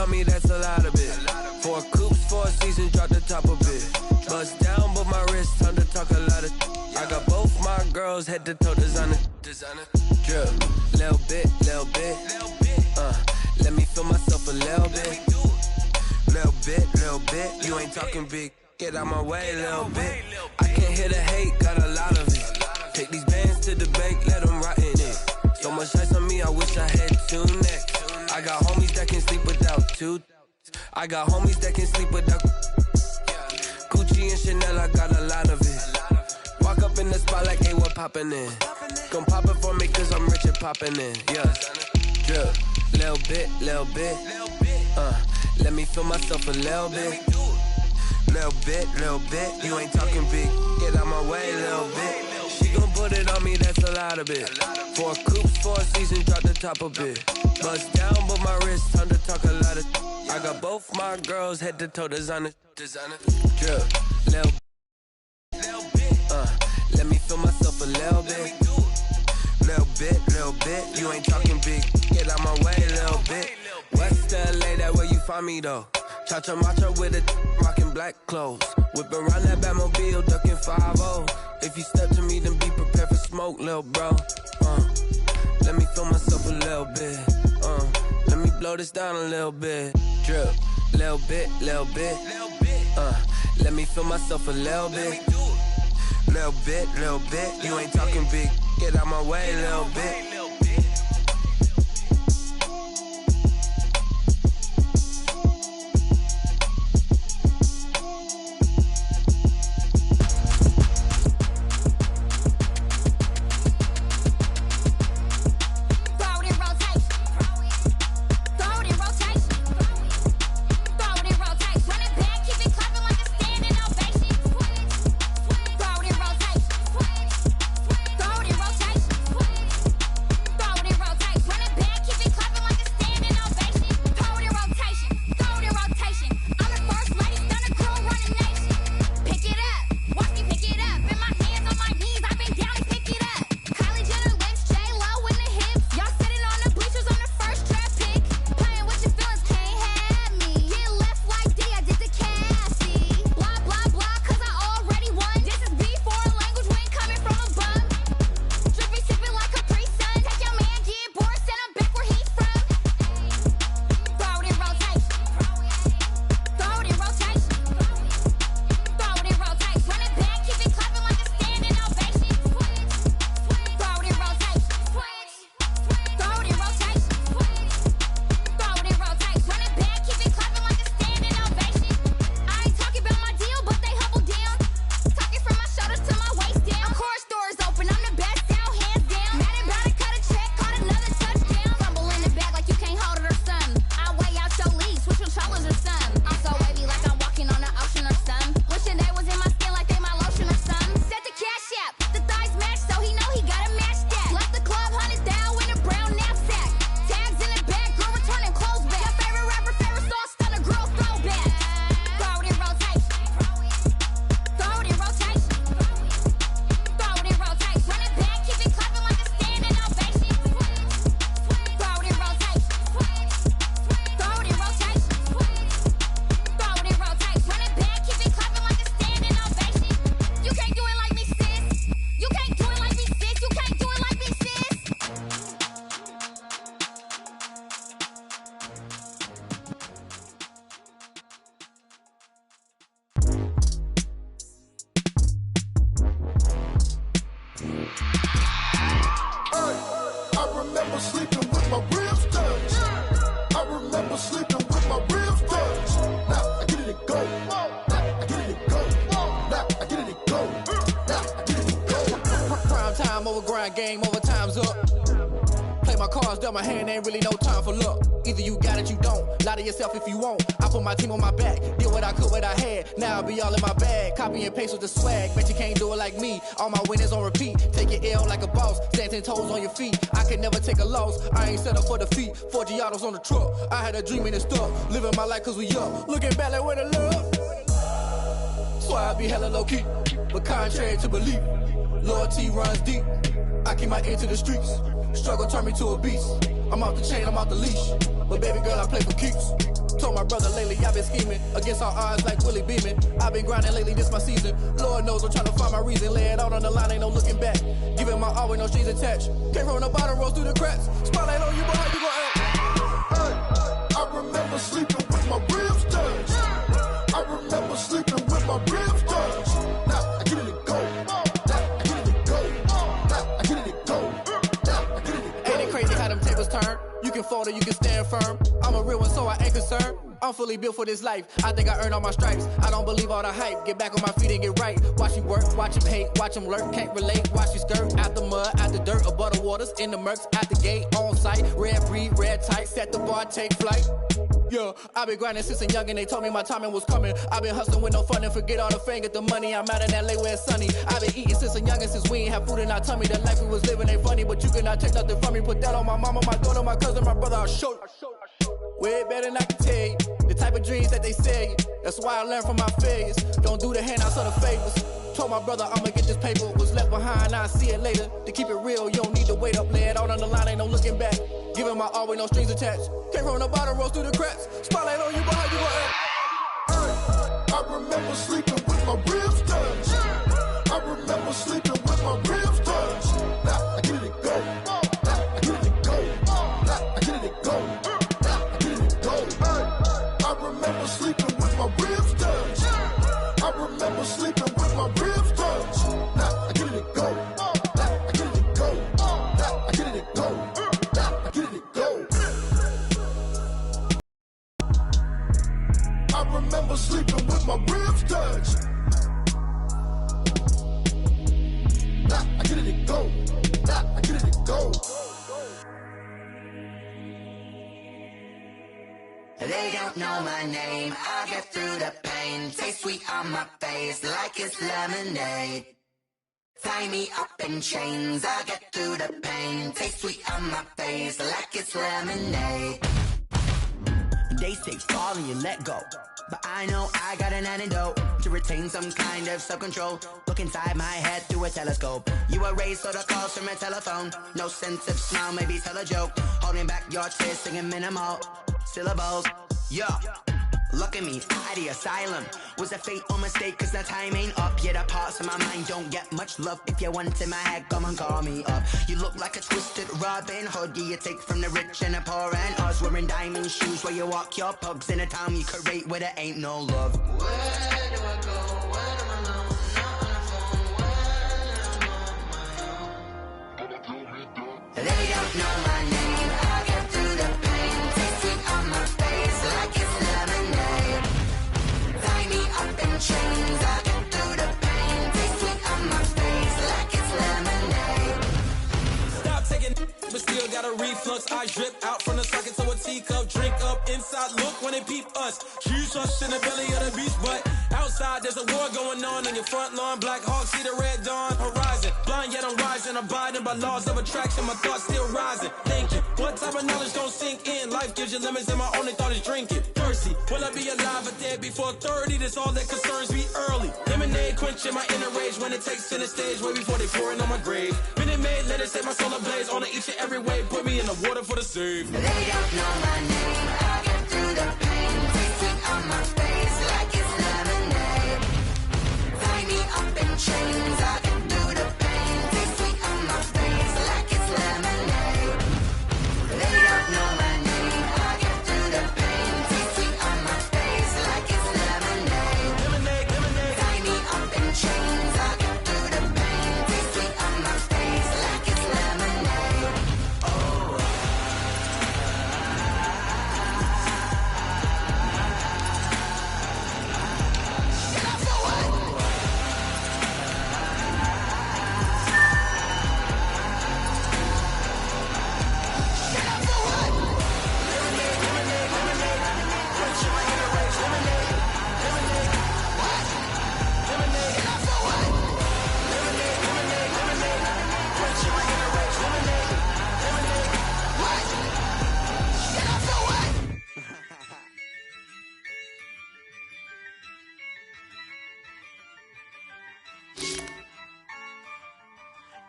on me, that's a lot of it. 4 coops, 4 seasons, drop the top of it. Bust down, but my wrist, time to talk a lot of. I got both my girls, head to toe, designer. Drip, little bit. Let me feel myself a little bit. Little bit. You ain't talking big, get out my way, little bit. I can't hear the hate, got a lot of it. Take these bands to the bank, let them rot in it. So much ice on me, I wish I had 2 necks. I got homies that can sleep without 2. I got homies that can sleep without Gucci and Chanel, I got a lot of it. Walk up in the spot like, hey, what poppin' in? Gon' pop it for me cause I'm rich and poppin' in, yeah. Drip, little bit. Let me feel myself a little bit. Little bit. You ain't talking big, get out my way, little bit. She gon' put it on me, that's a lot of it. 4 coops, 4 seasons, drop the top of it. Bust down, but my wrist, time to talk a lot of. I got both my girls, head to toe, designer. Drip, little bit. Let me feel myself a little bit. Little bit. You ain't talking big, get out my way, little bit. West LA, that where you find me though. Cha-cha macha with a rockin' black clothes. Whip around that Batmobile, ducking 5-0. If you step to me, then be prepared for smoke, lil' bro. Let me feel myself a little bit. Let me blow this down a little bit. Drip, little bit. Let me feel myself a little bit. Little bit. You ain't talking big, get out my way, little bit. Game over, time's up. Play my cards, dealt my hand, ain't really no time for luck. Either you got it, you don't. Lie to yourself if you won't. I put my team on my back, did what I could, what I had. Now I'll be all in my bag, copy and paste with the swag. Bet you can't do it like me. All my winners on repeat. Take your L like a boss, stand 10 toes on your feet. I can never take a loss, I ain't set up for defeat. 4 Giottos on the truck, I had a dream and it's stuck. Living my life cause we up, looking back like where the love. So I be hella low key, but contrary to belief, loyalty runs deep. I keep my ear to the streets. Struggle turned me to a beast. I'm off the chain, I'm off the leash. But baby girl, I play for keeps. Told my brother lately I've been scheming against all odds like Willie Beeman. I've been grinding lately, this my season. Lord knows I'm trying to find my reason. Lay it out on the line, ain't no looking back. Giving my all with no strings attached. Came from the bottom, rose through the cracks. Spotlight on you, boy, how you gon' act? I remember sleeping with my ribs touched. I remember sleeping with my ribs touched. Now I get it to go. Now I get it to go. Now I get it to go. Now I get it to go. Ain't it crazy how them tables turn? You can fold or you can stand firm. I'm a real one, so I ain't concerned. I'm fully built for this life. I think I earned all my stripes. I don't believe all the hype. Get back on my feet and get right. Watch you work, watch him hate, watch him lurk. Can't relate, watch you skirt. Out the mud, out the dirt, above the waters, in the murks, out the gate, on site. Red breed, red tight, set the bar, take flight. Yeah, I've been grinding since a youngin', they told me my timing was coming. I've been hustling with no fun and forget all the fame, get the money. I'm out in LA where it's sunny. I've been eating since a youngin', since we ain't have food in our tummy. The life we was living ain't funny, but you cannot take nothing from me. Put that on my mama, my daughter, my cousin, my brother, I'll show you. Way better than I can tell you. The type of dreams that they sell you. That's why I learned from my failures. Don't do the handouts or the favors. Told my brother I'ma get this paper. Was left behind, I'll see it later. To keep it real, you don't need to wait up. Lay it out on the line, ain't no looking back. Giving my all with no strings attached. Came from the bottom, rose through the cracks. Spotlight on you, boy, how you gon' act? I remember sleeping with my ribs touched. I remember sleeping with my ribs touched. Now I get it to go. Now I get it to go. Now I get it to go. Now I get it to go. I remember sleeping with my ribs touched. I remember sleeping with my ribs touched. Now I get it to go. Now I get it to go. Now I get it to go. Now I get it to go. I remember sleeping with my ribs touched. Now I get it to go. Now I get it to go. They don't know my name, I get through the pain. Taste sweet on my face like it's lemonade. Tie me up in chains, I get through the pain. Taste sweet on my face like it's lemonade. They say fall and you let go, but I know I got an antidote to retain some kind of self-control. Look inside my head through a telescope. You erase all the calls from a telephone. No sense of smile, maybe tell a joke. Holding back your tears, singing minimal syllables. Yeah, look at me, at the asylum. Was a fate or mistake, cause the time ain't up. Yet the parts of my mind don't get much love. If you want in my head, come and call me up. You look like a twisted Robin Hood. Yeah, you take from the rich and the poor and us. Wearing diamond shoes where you walk your pugs in a town you could rate where there ain't no love. Where do I go? When I'm alone, not on the phone, when I'm on my own. They don't know my name, I get through the pain. Taste sweet on my face like it's lemonade. Tie me up in chains, I get through the pain. Taste sweet on my face like it's lemonade. Stop taking, but still got a reflux. I drip out from the socket to a teacup. Drink up inside, look when they peep us. Shoes us in the belly of the beach, but outside there's a war going on in your front lawn. Black Hawk, see the red dawn horizon. Blind yet I'm rising, abiding by laws of attraction. My thoughts still rising. Thinking, what type of knowledge don't sink in? Life gives you limits and my only thought is drinking. Thirsty, will I be alive or dead before 30? That's all that concerns me early. Lemonade quenching my inner rage when it takes center stage way before they pour it on my grave. Minute Maid, let it set my soul ablaze on each and every way. Put me in the water for the save. They don't know my name, I get through the pain. Taste sweet on my face like it's lemonade. Tie me up in chains, I get through the pain. Taste sweet on my face like it's lemonade. They don't know my name, I get through the pain. Taste sweet on my face like it's lemonade. Lemonade, lemonade. Tie me up in chains, I get through the pain. Taste sweet on my face like it's lemonade. Oh.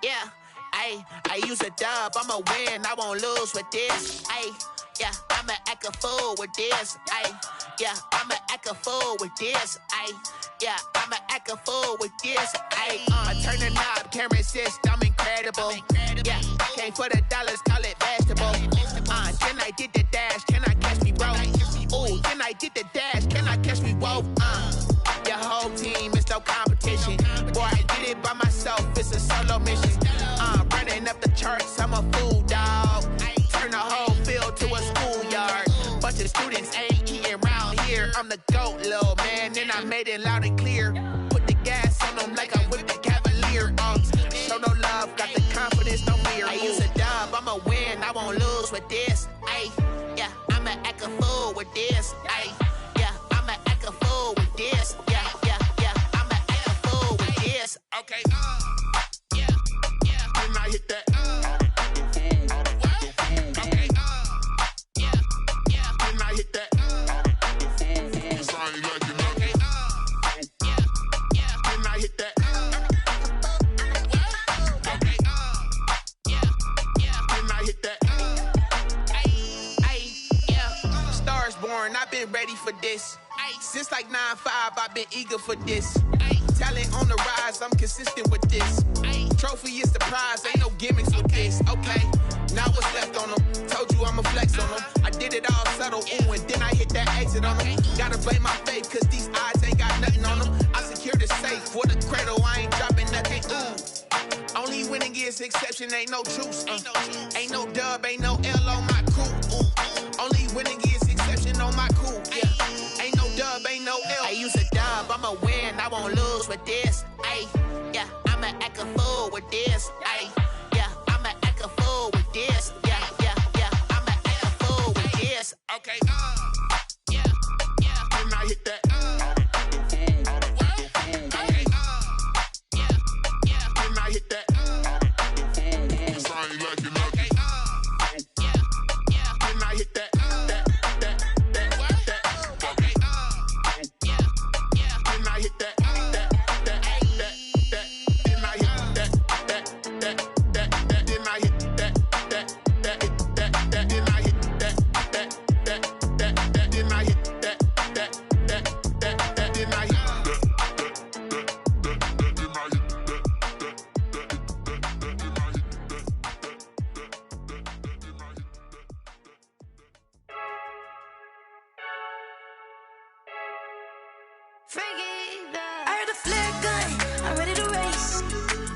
Yeah, I use a dub, I'ma win, I won't lose with this. Yeah, I'ma act a fool with this, ayy. Yeah, I'ma act a fool with this, ayy. Yeah, I'ma act a fool with this, ayy. Turn the knob, camera assist, I'm incredible. Yeah, came for the dollars, call it vegetable. Then I did the dash, can I catch me, bro? Ooh, then I did the dash, can I catch me, whoa? Your whole team is no competition. Boy, I did it by myself, it's a solo mission. Running up the charts, I'm a fool, dog. Turn the whole field to a schoolyard. Bunch of students ain't eating round here. I'm the GOAT, little man, and I made it loud and clear. Put the gas on them like I whipped the Cavalier. Show no love, got the confidence, no fear. I use a dub, I'ma win, I won't lose with this. Ay, yeah, I'ma act a fool with this. Ay, yeah, I'ma act a fool with this. Yeah, yeah, yeah, I'ma act a fool with this. Okay, yeah, yeah. Then I hit that. Okay, yeah, yeah. Then I hit that. Cause I ain't like it nothing. Okay, yeah, yeah. Then I hit that. Okay, yeah, yeah. Then I hit that. Ay, yeah. Stars born, I've been ready for this. Since like 9-5, I've been eager for this. Talent on the rise, I'm consistent with this. Trophy is the prize, ain't no gimmicks with this. Okay, now what's left on them? Told you I'ma flex on them. I did it all subtle, ooh, and then I hit that exit on them. Gotta blame my faith, cause these odds ain't got nothing on them. I secured the safe for the cradle, I ain't dropping nothing, ooh. Only winning is exception, ain't no truce. Ain't no dub, ain't no L on my crew. Ooh. Only winning is exception on my crew. Yeah, ain't no dub, ain't no L. I use a dub, I'ma win, I won't lose with this. Ay, yeah, I'ma act a fool with this. Ay, yeah, I'ma act a fool with this. Yeah, yeah, yeah, I'ma act a fool with this. Okay, yeah, yeah. Then I hit that. Okay, yeah, yeah. Then I hit that. Cause I ain't like it nothing. Okay, yeah, yeah. Then I hit that. Okay, yeah, yeah. Then I hit that. Then I hit that. Then I hit that. Then I hit that. Then I hit that. I heard the flare gun, I'm ready to race.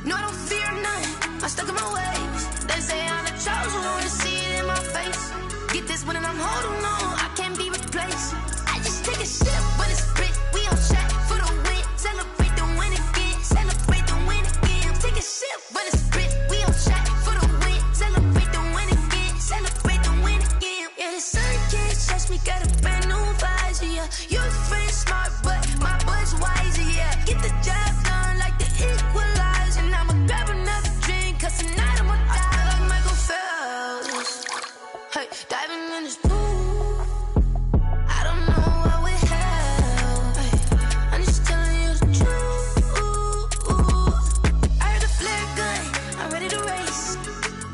No, I don't fear none, I'm stuck in my ways. They say I'm the chosen one, to see it in my face. Get this one and I'm holding on, I can't be replaced. I just take a sip when it's split, we on track for the win. Celebrate the win again, celebrate the win again. Take a sip when it's split, we on track for the win. Celebrate the win again, celebrate the win again. Yeah, the sun can't touch me, got a brand new visor, yeah. Your friend smart, but my boy's wiser, yeah. Get the job done like the equalizer. And I'ma grab another drink, cause tonight I'ma die like Michael Phelps. Hey, diving in this pool, I don't know what would help. Hey, I'm just telling you the truth. I heard the flare gun, I'm ready to race.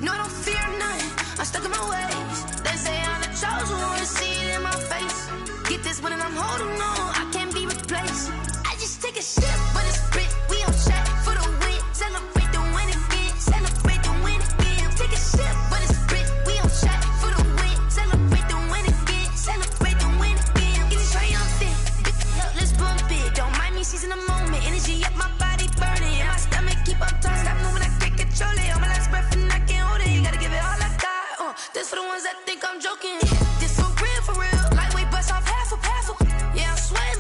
No, I don't fear none, I'm stuck in my ways. They say I'm the chosen one, to see it in my face. Get this one and I'm holding on, I can't be replaced. I just take a sip when it's split, we on track for the win. Celebrate the win again, celebrate the win again. Take a sip when it's split, we on track for the win. Celebrate the win again, celebrate the win again. Get it triumphant, let's bump it. Don't mind me seizing the moment, energy up my body burning. And my stomach keep on turning, stop moving, I can't control it. On my last breath and I can't hold it, you gotta give it all I got. This for the ones that think I'm joking. This for real, lightweight bust off half a. Yeah, I swear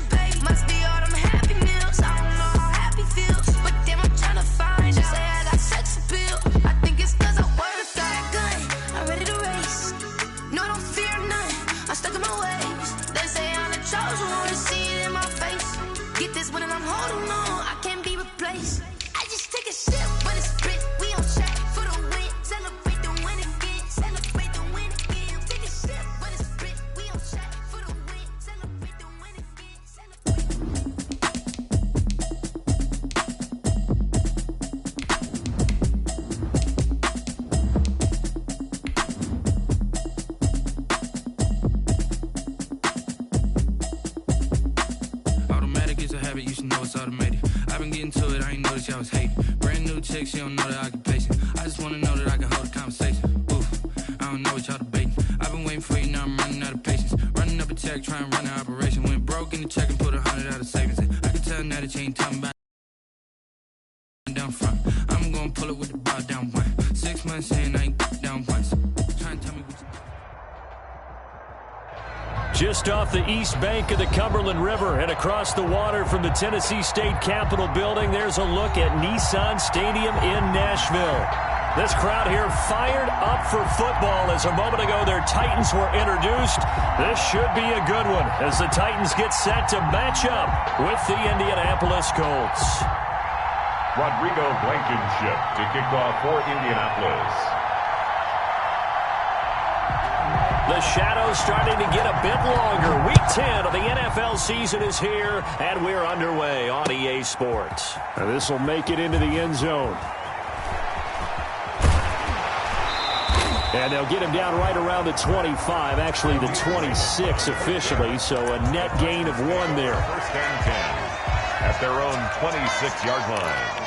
habit, you should know it's automated. I've been getting to it, I ain't noticed y'all was hating. Brand new chick, she don't know the occupation. I just wanna know that I can hold a conversation. Oof, I don't know what y'all debating. I've been waiting for you, now I'm running out of patience. Running up a check, trying to run an operation. Went broke in the check and put 100 out of savings in. I can tell now that you ain't talking about down front. I'm gonna pull it with the bar down one. 6 months in, I ain't down once. Trying to tell me what you... Just off the east bank of the Cumberland River and across the water from the Tennessee State Capitol building, there's a look at Nissan Stadium in Nashville. This crowd here fired up for football as a moment ago their Titans were introduced. This should be a good one as the Titans get set to match up with the Indianapolis Colts. Rodrigo Blankenship to kick off for Indianapolis. The shadows starting to get a bit longer. Week 10 of the NFL season is here, and we're underway on EA Sports. Now this will make it into the end zone. And they'll get him down right around the 25, actually the 26 officially, so a net gain of 1 there. First and 10 at their own 26-yard line.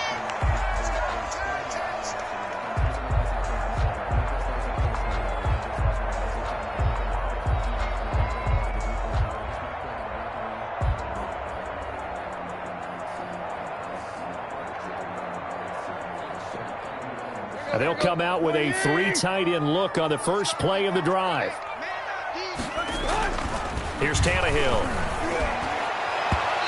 They'll come out with a 3 tight end look on the first play of the drive. Here's Tannehill.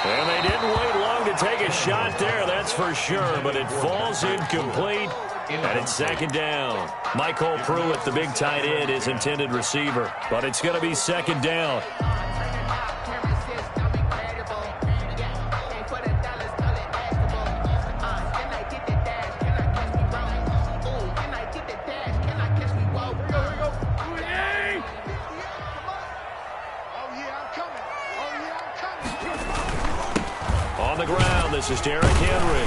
And they didn't wait long to take a shot there, that's for sure, but it falls incomplete, and it's second down. Michael Pruitt, the big tight end, is intended receiver, but it's going to be second down. This is Derrick Henry.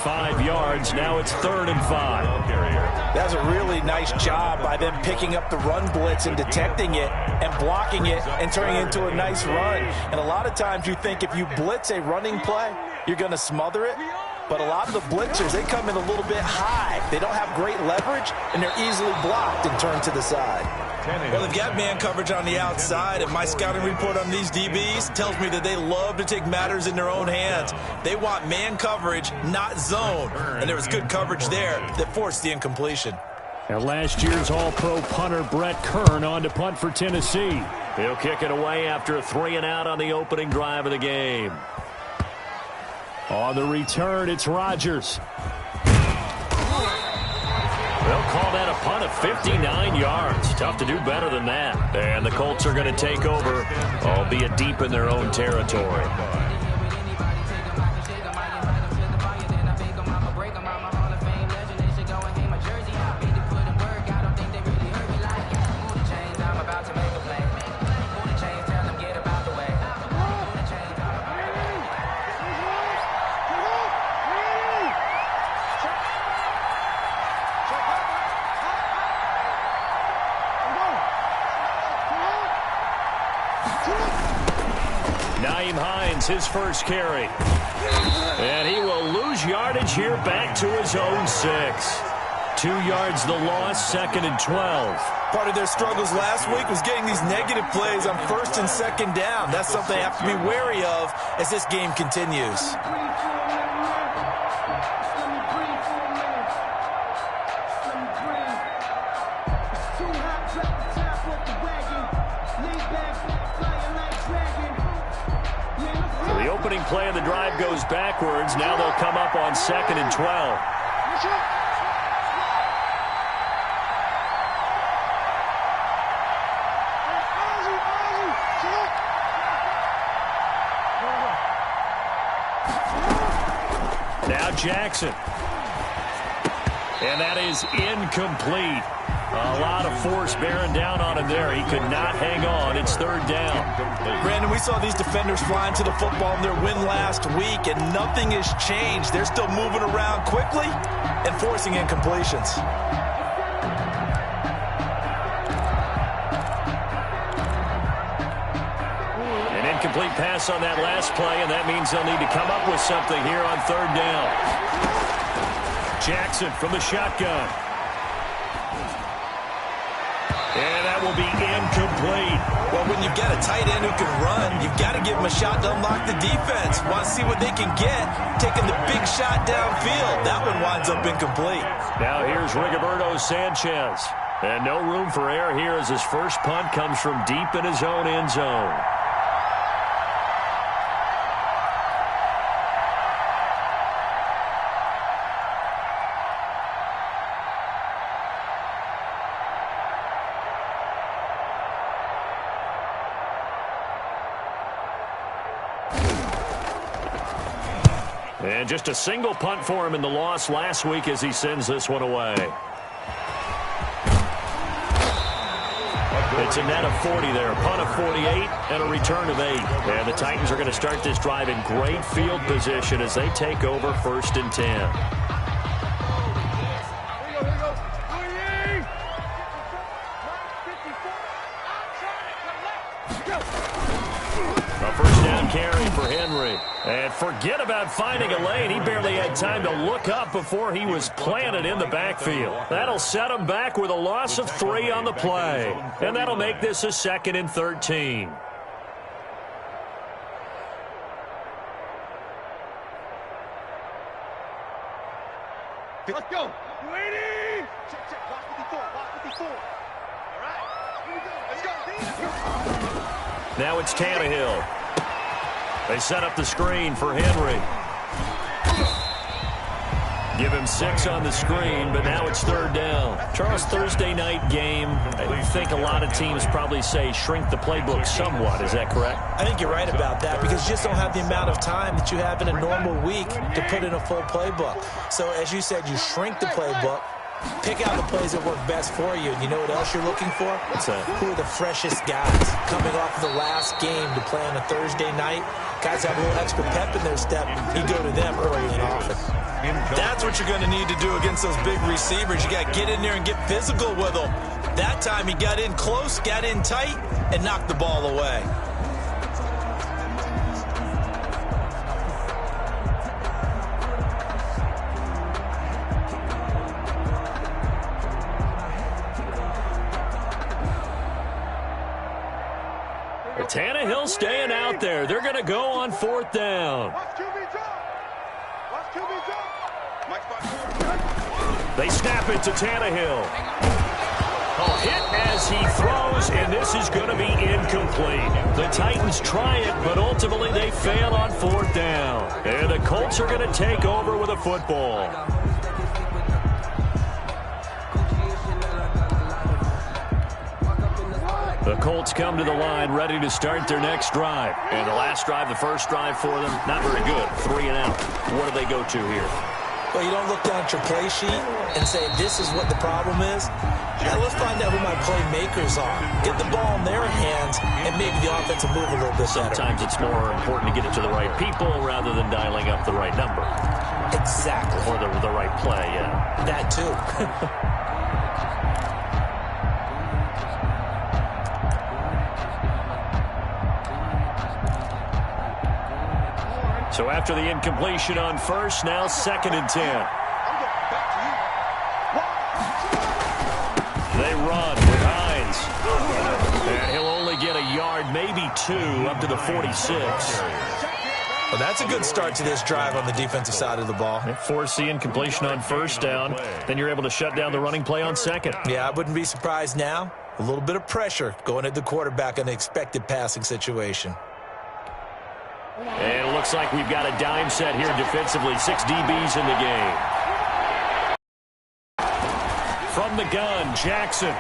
5 yards. Now it's 3rd and 5. That's a really nice job by them picking up the run blitz and detecting it and blocking it and turning it into a nice run. And a lot of times you think if you blitz a running play, you're going to smother it. But a lot of the blitzers, they come in a little bit high. They don't have great leverage, and they're easily blocked and turned to the side. Well, they've got man coverage on the outside, and my scouting report on these DBs tells me that they love to take matters in their own hands. They want man coverage, not zone. And there was good coverage there that forced the incompletion. And last year's All-Pro punter Brett Kern on to punt for Tennessee. He'll kick it away after a 3-and-out on the opening drive of the game. On the return, it's Rodgers. They'll call that a punt of 59 yards. Tough to do better than that. And the Colts are going to take over, albeit deep in their own territory. His first carry. And he will lose yardage here back to his own 6. 2 yards the loss, 2nd and 12. Part of their struggles last week was getting these negative plays on 1st and 2nd down. That's something they have to be wary of as this game continues. Opening play of the drive goes backwards. Now they'll come up on 2nd and 12. Now Jackson. And that is incomplete. A lot of force bearing down on him there. He could not hang on. It's 3rd down. Brandon, we saw these defenders flying to the football in their win last week, and nothing has changed. They're still moving around quickly and forcing incompletions. An incomplete pass on that last play, and that means they'll need to come up with something here on third down. Jackson from the shotgun. And that will be incomplete. Well, when you've got a tight end who can run, you've got to give him a shot to unlock the defense. Want to see what they can get, taking the big shot downfield. That one winds up incomplete. Now here's Rigoberto Sanchez. And no room for error here as his first punt comes from deep in his own end zone. And just a single punt for him in the loss last week as he sends this one away. It's a net of 40 there, a punt of 48, and a return of 8. And the Titans are going to start this drive in great field position as they take over 1st and 10. A first down carry for Henry. And forget about finding a lane. He barely had time to look up before he was planted in the backfield. That'll set him back with a loss of 3 on the play. And that'll make this a 2nd and 13. Let's go. You ready? Check, check. Watch 54. Watch 54. All right. Here we go. Let's go. Now it's Tannehill. They set up the screen for Henry. Give him 6 on the screen, but now it's 3rd down. Charles, Thursday night game, I think a lot of teams probably say shrink the playbook somewhat. Is that correct? I think you're right about that because you just don't have the amount of time that you have in a normal week to put in a full playbook. So as you said, you shrink the playbook, pick out the plays that work best for you. And you know what else you're looking for? What's that? Who are the freshest guys coming off of the last game to play on a Thursday night? Guys have a little extra pep in their step. You go to them early and often. That's what you're going to need to do against those big receivers. You got to get in there and get physical with them. That time he got in close, got in tight, and knocked the ball away. Tannehill staying out there. They're going to go on 4th down. They snap it to Tannehill. A hit as he throws, and this is going to be incomplete. The Titans try it, but ultimately they fail on 4th down. And the Colts are going to take over with a football. The Colts come to the line ready to start their next drive. And the last drive, the first drive for them, not very good. 3 and out. What do they go to here? Well, you don't look down at your play sheet and say, this is what the problem is. Now let's find out who my playmakers are. Get the ball in their hands, and maybe the offense will move a little bit better. Sometimes it's more important to get it to the right people rather than dialing up the right number. Exactly. Or the right play, yeah. That too. So after the incompletion on first, now 2nd and 10. They run with Hines. And he'll only get a yard, maybe 2, up to the 46. Well, that's a good start to this drive on the defensive side of the ball. They force the incompletion on first down. Then you're able to shut down the running play on 2nd. Yeah, I wouldn't be surprised now. A little bit of pressure going at the quarterback in the expected passing situation. And it looks like we've got a dime set here defensively. 6 DBs in the game. From the gun, Jackson.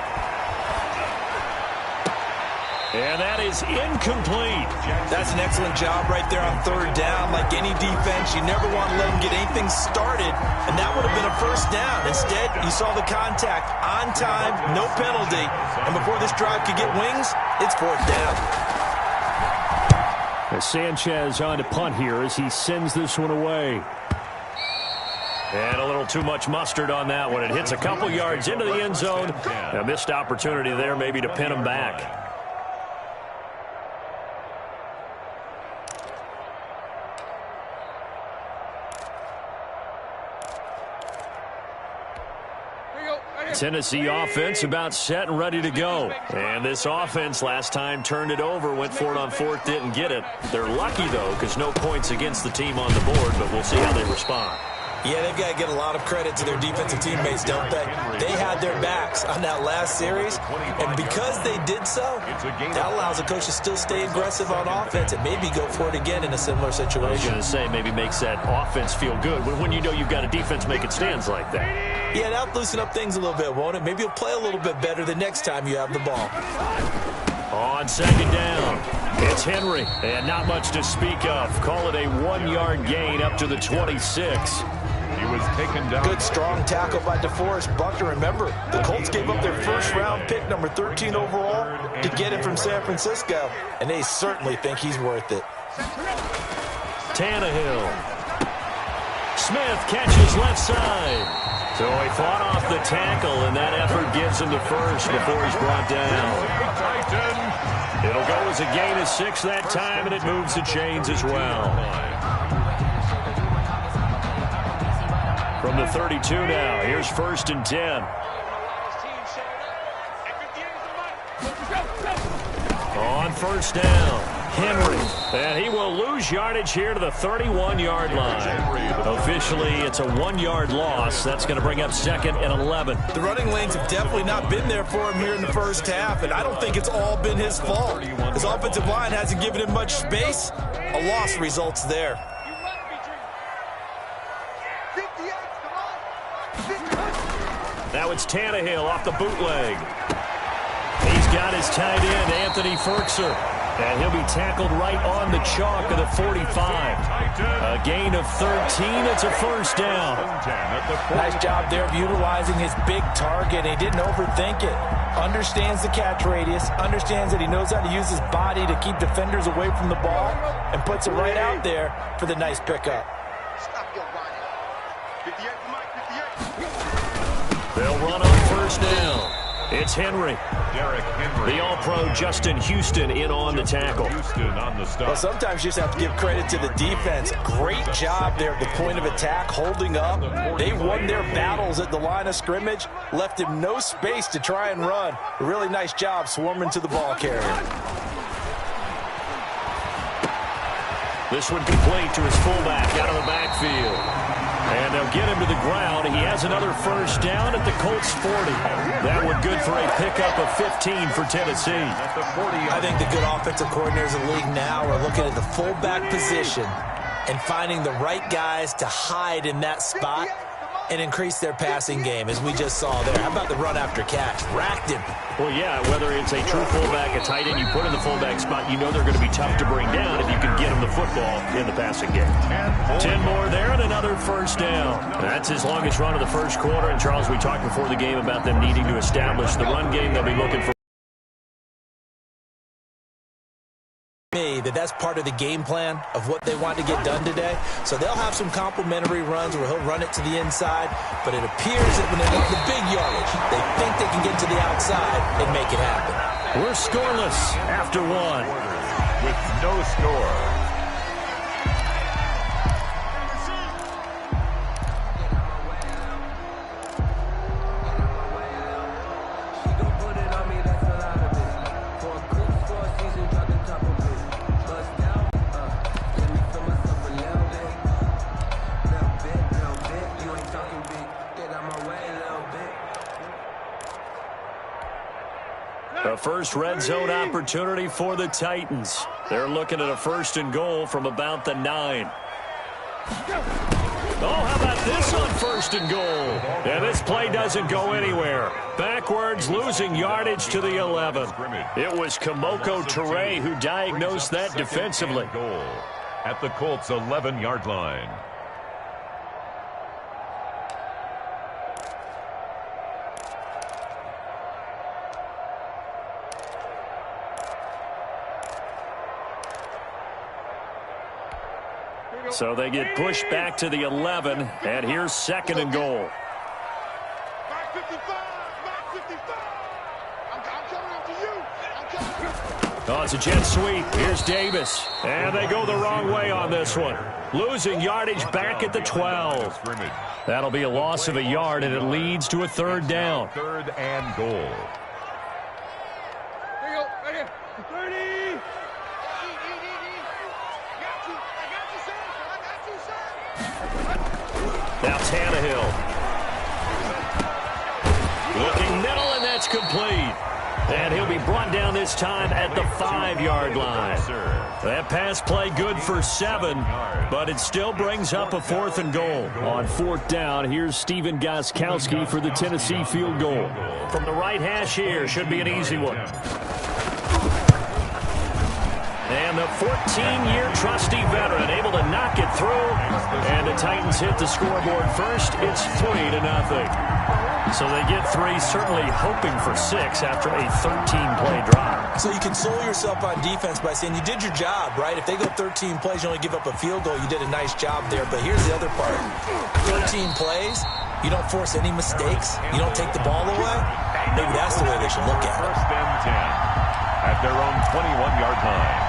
And that is incomplete. That's an excellent job right there on 3rd down. Like any defense, you never want to let them get anything started, and that would have been a first down. Instead, you saw the contact on time, no penalty, and before this drive could get wings, it's 4th down. Sanchez on to punt here as he sends this one away. And a little too much mustard on that one. It hits a couple yards into the end zone. A missed opportunity there maybe to pin him back. Tennessee offense about set and ready to go. And this offense last time turned it over, went for it on fourth, didn't get it. They're lucky, though, because no points against the team on the board, but we'll see how they respond. Yeah, they've got to get a lot of credit to their defensive teammates, don't they? They had their backs on that last series, and because they did so, that allows the coach to still stay aggressive on offense and maybe go for it again in a similar situation. I was going to say, maybe makes that offense feel good when you know you've got a defense making stands like that. Yeah, that'll loosen up things a little bit, won't it? Maybe you'll play a little bit better the next time you have the ball. On second down, it's Henry, and not much to speak of. Call it a 1-yard gain up to the 26. He was taken down. Good, strong tackle by DeForest Buckner. Remember, the Colts gave up their first-round pick, number 13 overall, to get him from San Francisco, and they certainly think he's worth it. Tannehill. Smith catches left side. So he fought off the tackle, and that effort gives him the first before he's brought down. It'll go as a gain of 6 that time, and it moves the chains as well. From the 32 now, here's 1st and 10. On first down, Henry. And he will lose yardage here to the 31-yard line. Officially, it's a 1-yard loss. That's going to bring up 2nd and 11. The running lanes have definitely not been there for him here in the first half, and I don't think it's all been his fault. His offensive line hasn't given him much space. A loss results there. Now it's Tannehill off the bootleg. He's got his tight end, Anthony Ferkser. And he'll be tackled right on the chalk of the 45. A gain of 13. It's a first down. Nice job there of utilizing his big target. He didn't overthink it. Understands the catch radius. Understands that he knows how to use his body to keep defenders away from the ball. And puts it right out there for the nice pickup. They'll run on first down. It's Henry. The All-Pro Justin Houston in on the tackle. Well, sometimes you just have to give credit to the defense. Great job there at the point of attack, holding up. They won their battles at the line of scrimmage, left him no space to try and run. A really nice job swarming to the ball carrier. This one complete to his fullback out of the backfield. And they'll get him to the ground. He has another first down at the Colts 40. That one good for a pickup of 15 for Tennessee. I think the good offensive coordinators in the league now are looking at the fullback position and finding the right guys to hide in that spot and increase their passing game, as we just saw there. How about the run after catch? Racked him. Well, yeah, whether it's a true fullback, a tight end, you put in the fullback spot, you know they're going to be tough to bring down if you can get them the football in the passing game. 10 more there and another first down. That's his longest run of the first quarter. And, Charles, we talked before the game about them needing to establish the run game. They'll be looking for that's part of the game plan of what they want to get done today. So they'll have some complimentary runs where he'll run it to the inside, but it appears that when they want the big yardage, they think they can get to the outside and make it happen. We're scoreless after one. With no score. A first red zone opportunity for the Titans. They're looking at a 1st and goal from about the 9. Oh, how about this on 1st and goal? And this play doesn't go anywhere. Backwards, losing yardage to the 11. It was Kamoko Toure who diagnosed that defensively. Goal at the Colts' 11-yard line. So they get pushed back to the 11, and here's 2nd and goal. On it's a jet sweep. Here's Davis. And they go the wrong way on this one. Losing yardage back at the 12. That'll be a loss of a yard, and it leads to a third down. Third and goal. Right here. 30. Now Tannehill. Looking middle, and that's complete. And he'll be brought down this time at the 5-yard line. That pass play good for 7, but it still brings up a 4th and goal. On 4th down, here's Stephen Gostkowski for the Tennessee field goal. From the right hash here, should be an easy one. And the 14-year trusty veteran able to knock it through. And the Titans hit the scoreboard first. It's 3-0. So they get 3, certainly hoping for 6 after a 13-play drive. So you console yourself on defense by saying you did your job, right? If they go 13 plays, you only give up a field goal. You did a nice job there. But here's the other part. 13 plays, you don't force any mistakes. You don't take the ball away. Maybe that's the way they should look at it. First and 10 at their own 21-yard line.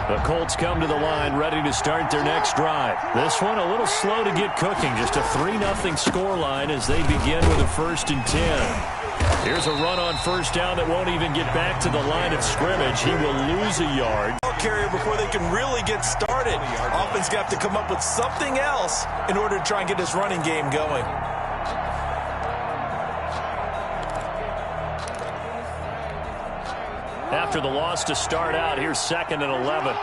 The Colts come to the line ready to start their next drive. This one a little slow to get cooking. Just a 3-0 scoreline as they begin with a 1st and 10. Here's a run on 1st down that won't even get back to the line of scrimmage. He will lose a yard. Carrier before they can really get started. Offense got to come up with something else in order to try and get this running game going. After the loss to start out, here's 2nd and 11.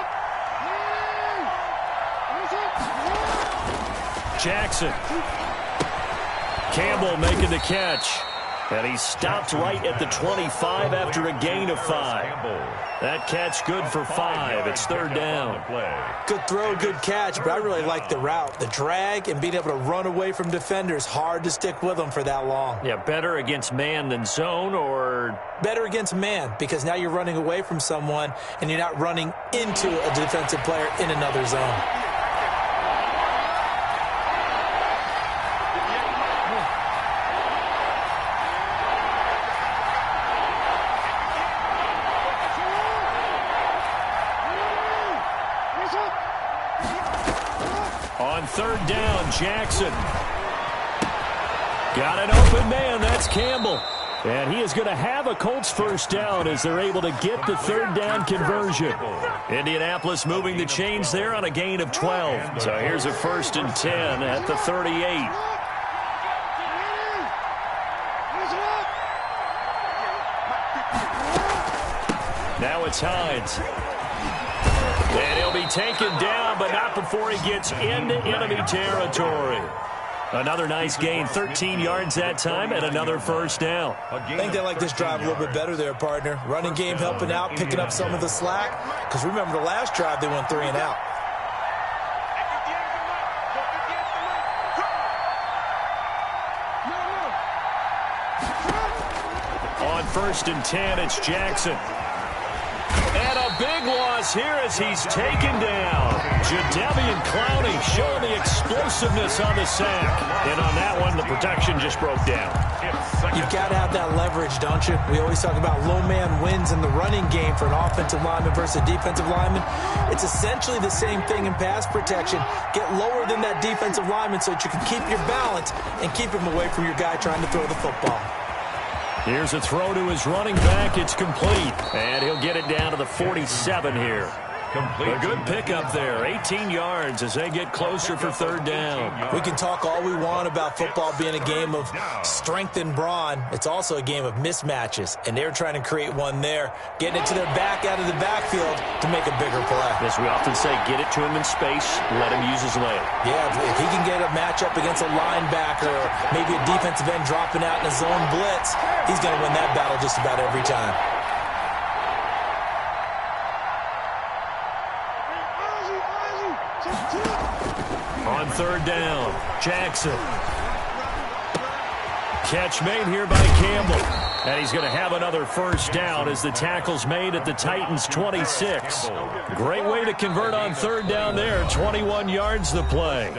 Jackson. Campbell making the catch. And he stopped right at the 25 after a gain of 5. That catch good for 5. It's 3rd down. Good throw, good catch, but I really like the route. The drag and being able to run away from defenders. Hard to stick with them for that long. Yeah, better against man than zone, or? Better against man, because now you're running away from someone and you're not running into a defensive player in another zone. On 3rd down, Jackson. Got an open man. That's Campbell. And he is going to have a Colts 1st down as they're able to get the 3rd down conversion. Indianapolis moving the chains there on a gain of 12. So here's a 1st and 10 at the 38. Now it's Hines. And he'll be taken down, but not before he gets into enemy territory. Another nice gain, 13 yards that time, and another 1st down. I think they like this drive a little bit better there, partner. Running game helping out, picking up some of the slack. Because remember, the last drive, they went 3 and out. On 1st and 10, it's Jackson. And a big loss here as he's taken down. Jadeveon Clowney showing the explosiveness on the sack. And on that one, the protection just broke down. You've got to have that leverage, don't you? We always talk about low man wins in the running game for an offensive lineman versus a defensive lineman. It's essentially the same thing in pass protection. Get lower than that defensive lineman so that you can keep your balance and keep him away from your guy trying to throw the football. Here's a throw to his running back. It's complete. And he'll get it down to the 47 here. A good pickup there. 18 yards as they get closer for 3rd down. We can talk all we want about football being a game of strength and brawn. It's also a game of mismatches, and they're trying to create one there, getting it to their back out of the backfield to make a bigger play. As we often say, get it to him in space, let him use his leg. Yeah, if he can get a matchup against a linebacker or maybe a defensive end dropping out in a zone blitz, he's going to win that battle just about every time. On 3rd down, Jackson. Catch made here by Campbell. And he's going to have another first down as the tackle's made at the Titans' 26. Great way to convert on third down there. 21 yards the play.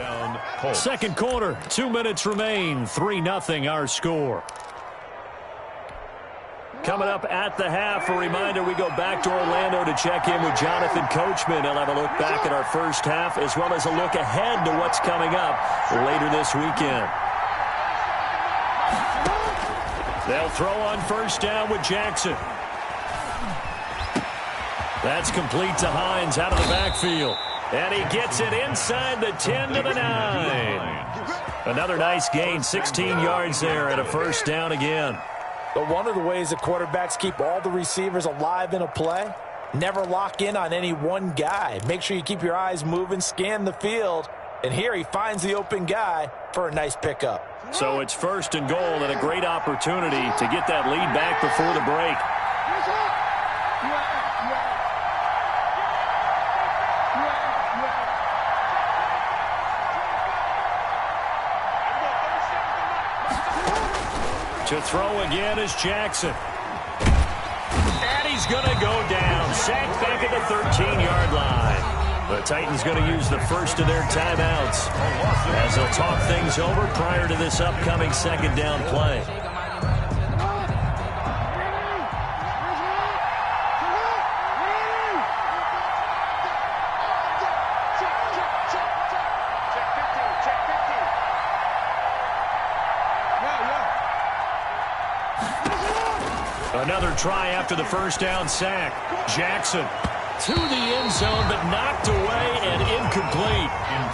Second quarter, 2 minutes remain. 3-0 our score. Coming up at the half, a reminder, we go back to Orlando to check in with Jonathan Coachman. He'll have a look back at our first half as well as a look ahead to what's coming up later this weekend. They'll throw on first down with Jackson. That's complete to Hines out of the backfield. And he gets it inside the 10 to the 9. Another nice gain, 16 yards there and a first down again. But one of the ways that quarterbacks keep all the receivers alive in a play, never lock in on any one guy. Make sure you keep your eyes moving, scan the field. And here he finds the open guy for a nice pickup. So it's first and goal and a great opportunity to get that lead back before the break. To throw again is Jackson. And he's going to go down. Sacked back at the 13-yard line. The Titans going to use the first of their timeouts as they'll talk things over prior to this upcoming second down play. Another try after the first down sack. Jackson to the end zone, but knocked away and incomplete.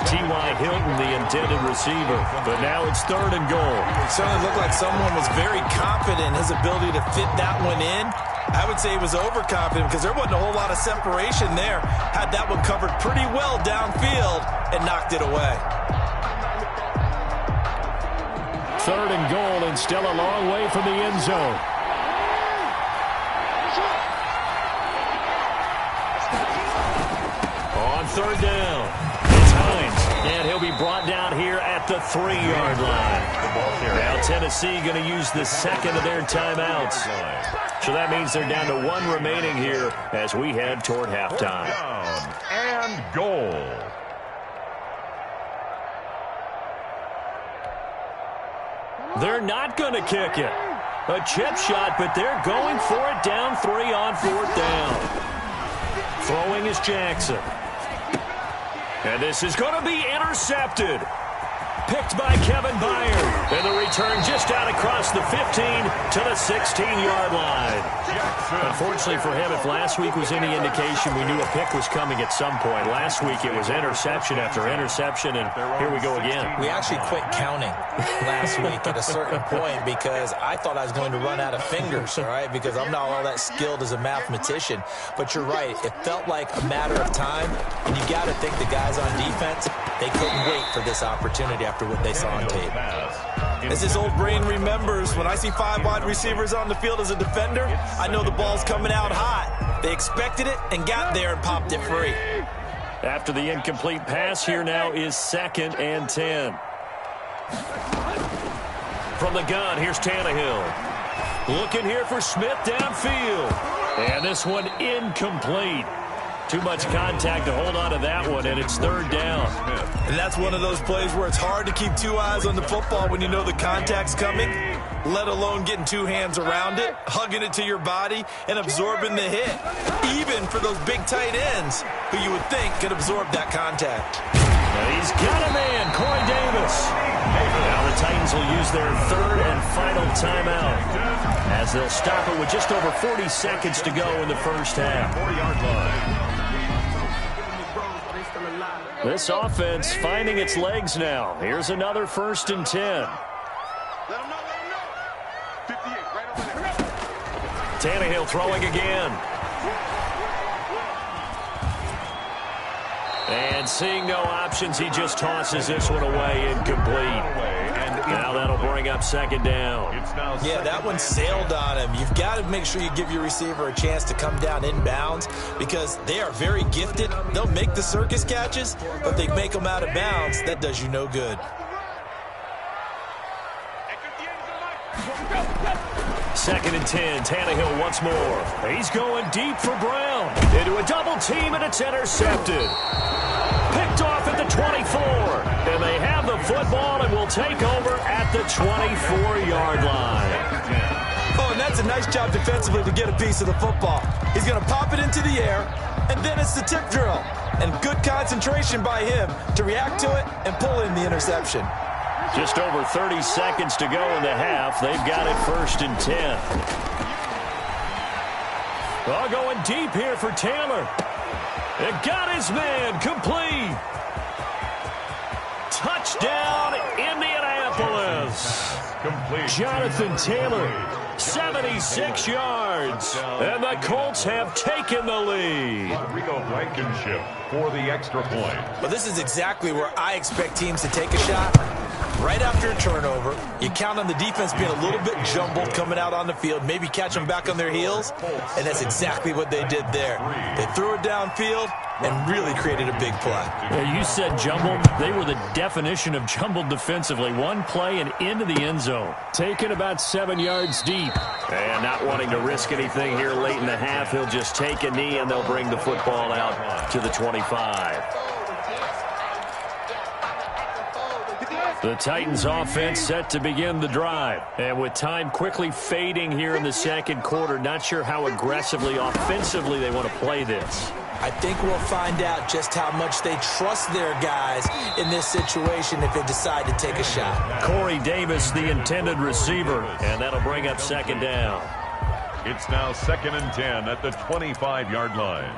T.Y. Hilton, the intended receiver. But now it's third and goal. It certainly looked like someone was very confident in his ability to fit that one in. I would say he was overconfident because there wasn't a whole lot of separation there. Had that one covered pretty well downfield and knocked it away. Third and goal and still a long way from the end zone. Third down. It's Hines, and he'll be brought down here at the 3-yard line. Now Tennessee going to use the second of their timeouts. So that means they're down to one remaining here as we head toward halftime. And goal. They're not going to kick it. A chip shot, but they're going for it down 3 on fourth down. Throwing is Jackson. And this is going to be intercepted. Picked by Kevin Byard. And the return just out across the 15 to the 16-yard line. Unfortunately for him, if last week was any indication, we knew a pick was coming at some point. Last week it was interception after interception, and here we go again. We actually quit counting last week at a certain point because I thought I was going to run out of fingers, all right, because I'm not all that skilled as a mathematician. But you're right. It felt like a matter of time, and you got to think the guys on defense, they couldn't wait for this opportunity after what they saw on tape. As his old brain remembers, when I see 5 wide receivers on the field as a defender, I know the ball's coming out hot. They expected it and got there and popped it free. After the incomplete pass, here now is 2nd and 10. From the gun, here's Tannehill. Looking here for Smith downfield. And this one incomplete. Too much contact to hold on to that one, and it's third down. And that's one of those plays where it's hard to keep 2 eyes on the football when you know the contact's coming, let alone getting 2 hands around it, hugging it to your body, and absorbing the hit, even for those big tight ends who you would think could absorb that contact. And he's got a man, Corey Davis. Now the Titans will use their third and final timeout as they'll stop it with just over 40 seconds to go in the first half. 4-yard line. This offense finding its legs now. Here's another 1st and 10. Tannehill throwing again. And seeing no options, he just tosses this one away, incomplete. Now that'll bring up 2nd down. Yeah, that one sailed on him. You've got to make sure you give your receiver a chance to come down inbounds because they are very gifted. They'll make the circus catches, but they make them out of bounds. That does you no good. 2nd and 10. Tannehill once more. He's going deep for Brown. Into a double team, and it's intercepted. Picked off at the 24. And they have the football and will take over at the 24-yard line. Oh, and that's a nice job defensively to get a piece of the football. He's going to pop it into the air, and then it's the tip drill. And good concentration by him to react to it and pull in the interception. Just over 30 seconds to go in the half. They've got it 1st and 10. Oh, going deep here for Taylor. It got his man complete. Touchdown, Indianapolis. Complete. Jonathan Taylor, 76 yards. And the Colts have taken the lead. Rico Blankenship for the extra point. Well, this is exactly where I expect teams to take a shot. Right after a turnover, you count on the defense being a little bit jumbled coming out on the field, maybe catch them back on their heels, and that's exactly what they did there. They threw it downfield and really created a big play. Yeah, you said jumbled. They were the definition of jumbled defensively. One play and into the end zone. Taken about 7 yards deep. And not wanting to risk anything here late in the half, he'll just take a knee and they'll bring the football out to the 25. The Titans offense set to begin the drive. And with time quickly fading here in the second quarter, not sure how aggressively, offensively they want to play this. I think we'll find out just how much they trust their guys in this situation if they decide to take a shot. Corey Davis, the intended receiver, and that'll bring up 2nd down. It's now 2nd and 10 at the 25-yard line.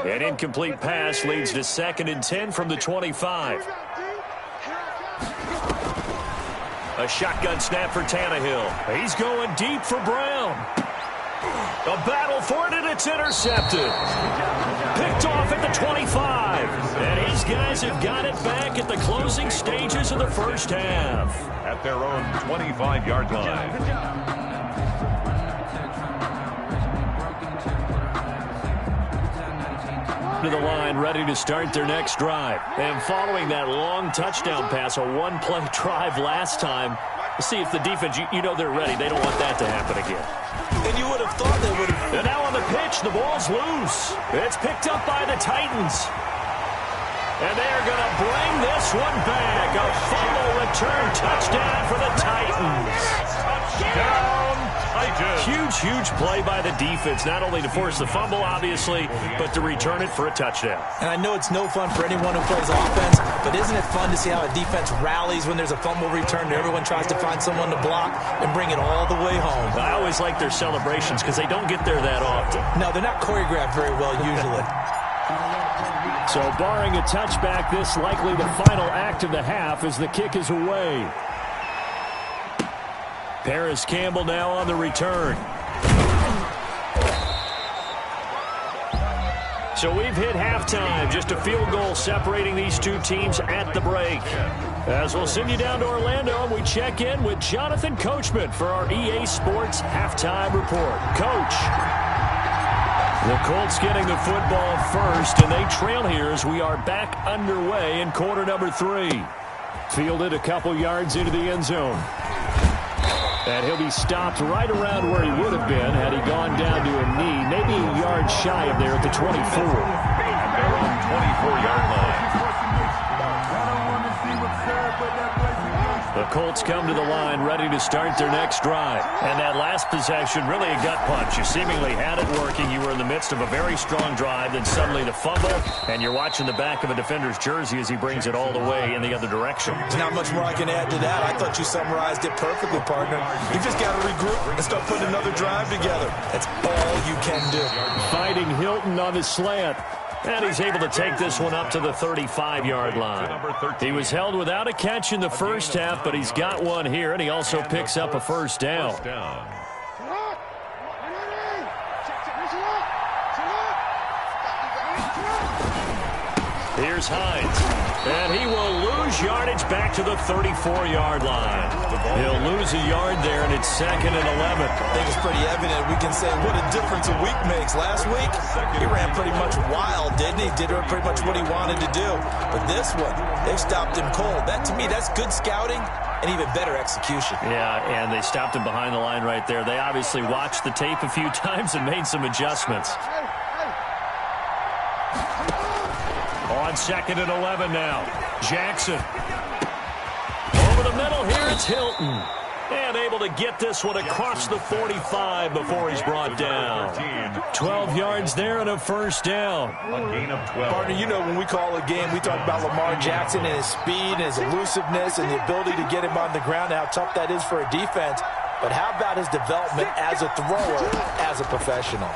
An incomplete pass leads to 2nd and 10 from the 25. A shotgun snap for Tannehill. He's going deep for Brown. A battle for it, and it's intercepted. Picked off at the 25. And his guys have got it back at the closing stages of the first half. At their own 25-yard line. To the line, ready to start their next drive. And following that long touchdown pass, a one-play drive last time, see if the defense, you know they're ready. They don't want that to happen again. And you would have thought they would have. And now on the pitch, the ball's loose. It's picked up by the Titans. And they are going to bring this one back. A fumble return touchdown for the Titans. Touchdown, Titans. Huge play by the defense, not only to force the fumble, obviously, but to return it for a touchdown. And I know it's no fun for anyone who plays offense, but isn't it fun to see how a defense rallies when there's a fumble return and everyone tries to find someone to block and bring it all the way home? I always like their celebrations because they don't get there that often. No, they're not choreographed very well usually. So barring a touchback, this likely the final act of the half as the kick is away. Paris Campbell now on the return. So we've hit halftime. Just a field goal separating these two teams at the break. As we'll send you down to Orlando, and we check in with Jonathan Coachman for our EA Sports Halftime Report. Coach. The Colts getting the football first, and they trail here as we are back underway in quarter number 3. Fielded a couple yards into the end zone. And he'll be stopped right around where he would have been had he gone down to a knee, maybe a yard shy of there at the 24. And they're on 24-yard line. The Colts come to the line ready to start their next drive. And that last possession, really a gut punch. You seemingly had it working. You were in the midst of a very strong drive, then suddenly the fumble, and you're watching the back of a defender's jersey as he brings it all the way in the other direction. There's not much more I can add to that. I thought you summarized it perfectly, partner. You just got to regroup and start putting another drive together. That's all you can do. Fighting Hilton on the slant. And he's able to take this one up to the 35-yard line. He was held without a catch in the first half, but he's got one here, and he also picks up a first down. Here's Hines. And he will lose yardage back to the 34-yard line. He'll lose a yard there, and it's 2nd and 11. I think it's pretty evident. We can say what a difference a week makes. Last week, he ran pretty much wild, didn't he? Did pretty much what he wanted to do. But this one, they've stopped him cold. That, to me, that's good scouting and even better execution. Yeah, and they stopped him behind the line right there. They obviously watched the tape a few times and made some adjustments. On 2nd and 11 now. Jackson. Over the middle here, it's Hilton. And able to get this one across the 45 before he's brought down. 12 yards there and a first down. A gain of 12. Partner, you know when we call a game, we talk about Lamar Jackson and his speed and his elusiveness and the ability to get him on the ground and how tough that is for a defense. But how about his development as a thrower, as a professional?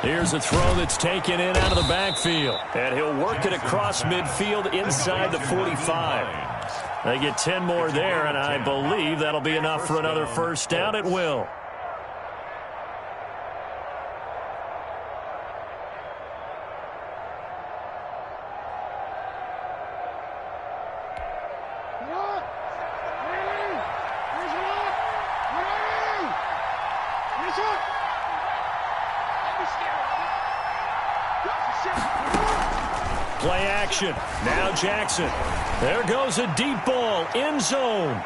Here's a throw that's taken in out of the backfield. And he'll work it across midfield inside the 45. They get 10 more there, and I believe that'll be enough for another first down. It will. Play action. Now Jackson. There goes a deep ball. End zone.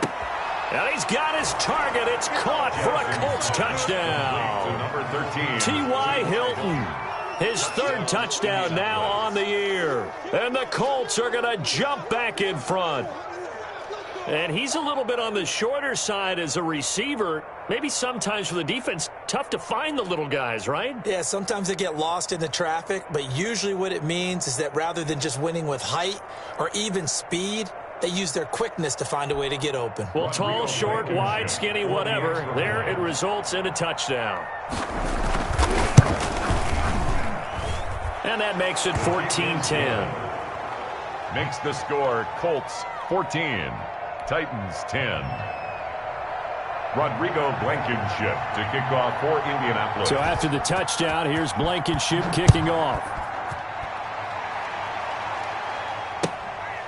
And he's got his target. It's caught for a Colts touchdown. Number 13. T.Y. Hilton. His 3rd touchdown now on the year. And the Colts are going to jump back in front. And he's a little bit on the shorter side as a receiver. Maybe sometimes for the defense, tough to find the little guys, right? Yeah, sometimes they get lost in the traffic, but usually what it means is that rather than just winning with height or even speed, they use their quickness to find a way to get open. Well, tall, short, wide, skinny, whatever, there it results in a touchdown. And that makes it 14-10. Makes the score Colts 14. Titans 10. Rodrigo Blankenship to kick off for Indianapolis. So after the touchdown, here's Blankenship kicking off.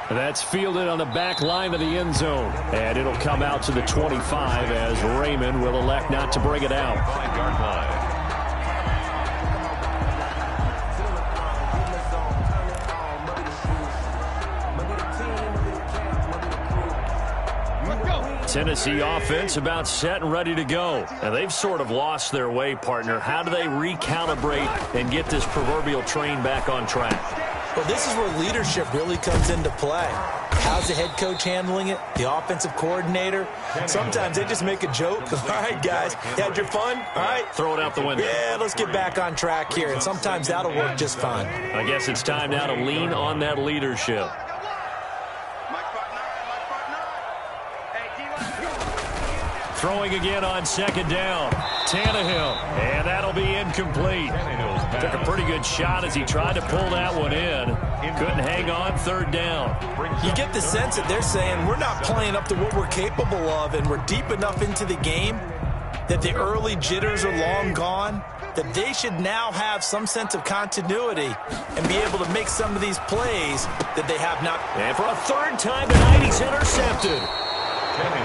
That's fielded on the back line of the end zone. And it'll come out to the 25 as Raymond will elect not to bring it out. 5-yard line. Tennessee offense about set and ready to go. And they've sort of lost their way, partner. How do they recalibrate and get this proverbial train back on track? Well, this is where leadership really comes into play. How's the head coach handling it? The offensive coordinator? Sometimes they just make a joke. All right, guys, you had your fun? All right. Throw it out the window. Yeah, let's get back on track here. And sometimes that'll work just fine. I guess it's time now to lean on that leadership. Throwing again on 2nd down. Tannehill. And that'll be incomplete. Took a pretty good shot as he tried to pull that one in. Couldn't hang on 3rd down. You get the sense that they're saying we're not playing up to what we're capable of, and we're deep enough into the game that the early jitters are long gone, that they should now have some sense of continuity and be able to make some of these plays that they have not. And for a 3rd time tonight, he's intercepted.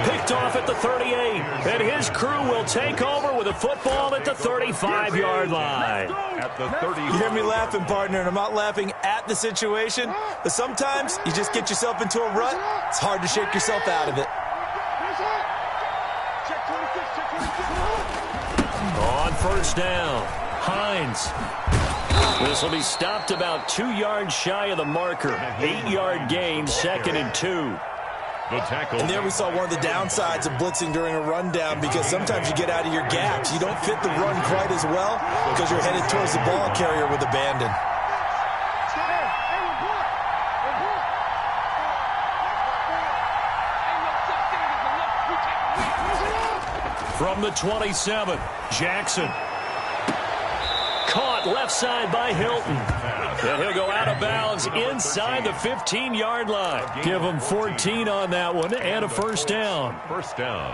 Picked off at the 38, and his crew will take over with a football at the 35-yard line. At the 30. You hear me laughing, partner, and I'm not laughing at the situation, but sometimes you just get yourself into a rut. It's hard to shake yourself out of it. On 1st down, Hines. This will be stopped about 2 yards shy of the marker. 8-yard gain, 2nd and 2. The tackle. And there we saw one of the downsides of blitzing during a rundown, because sometimes you get out of your gaps. You don't fit the run quite as well because you're headed towards the ball carrier with abandon. From the 27, Jackson. Caught left side by Hilton. And he'll go out of bounds inside the 15-yard line. Give him 14 on that one and a first down. First down.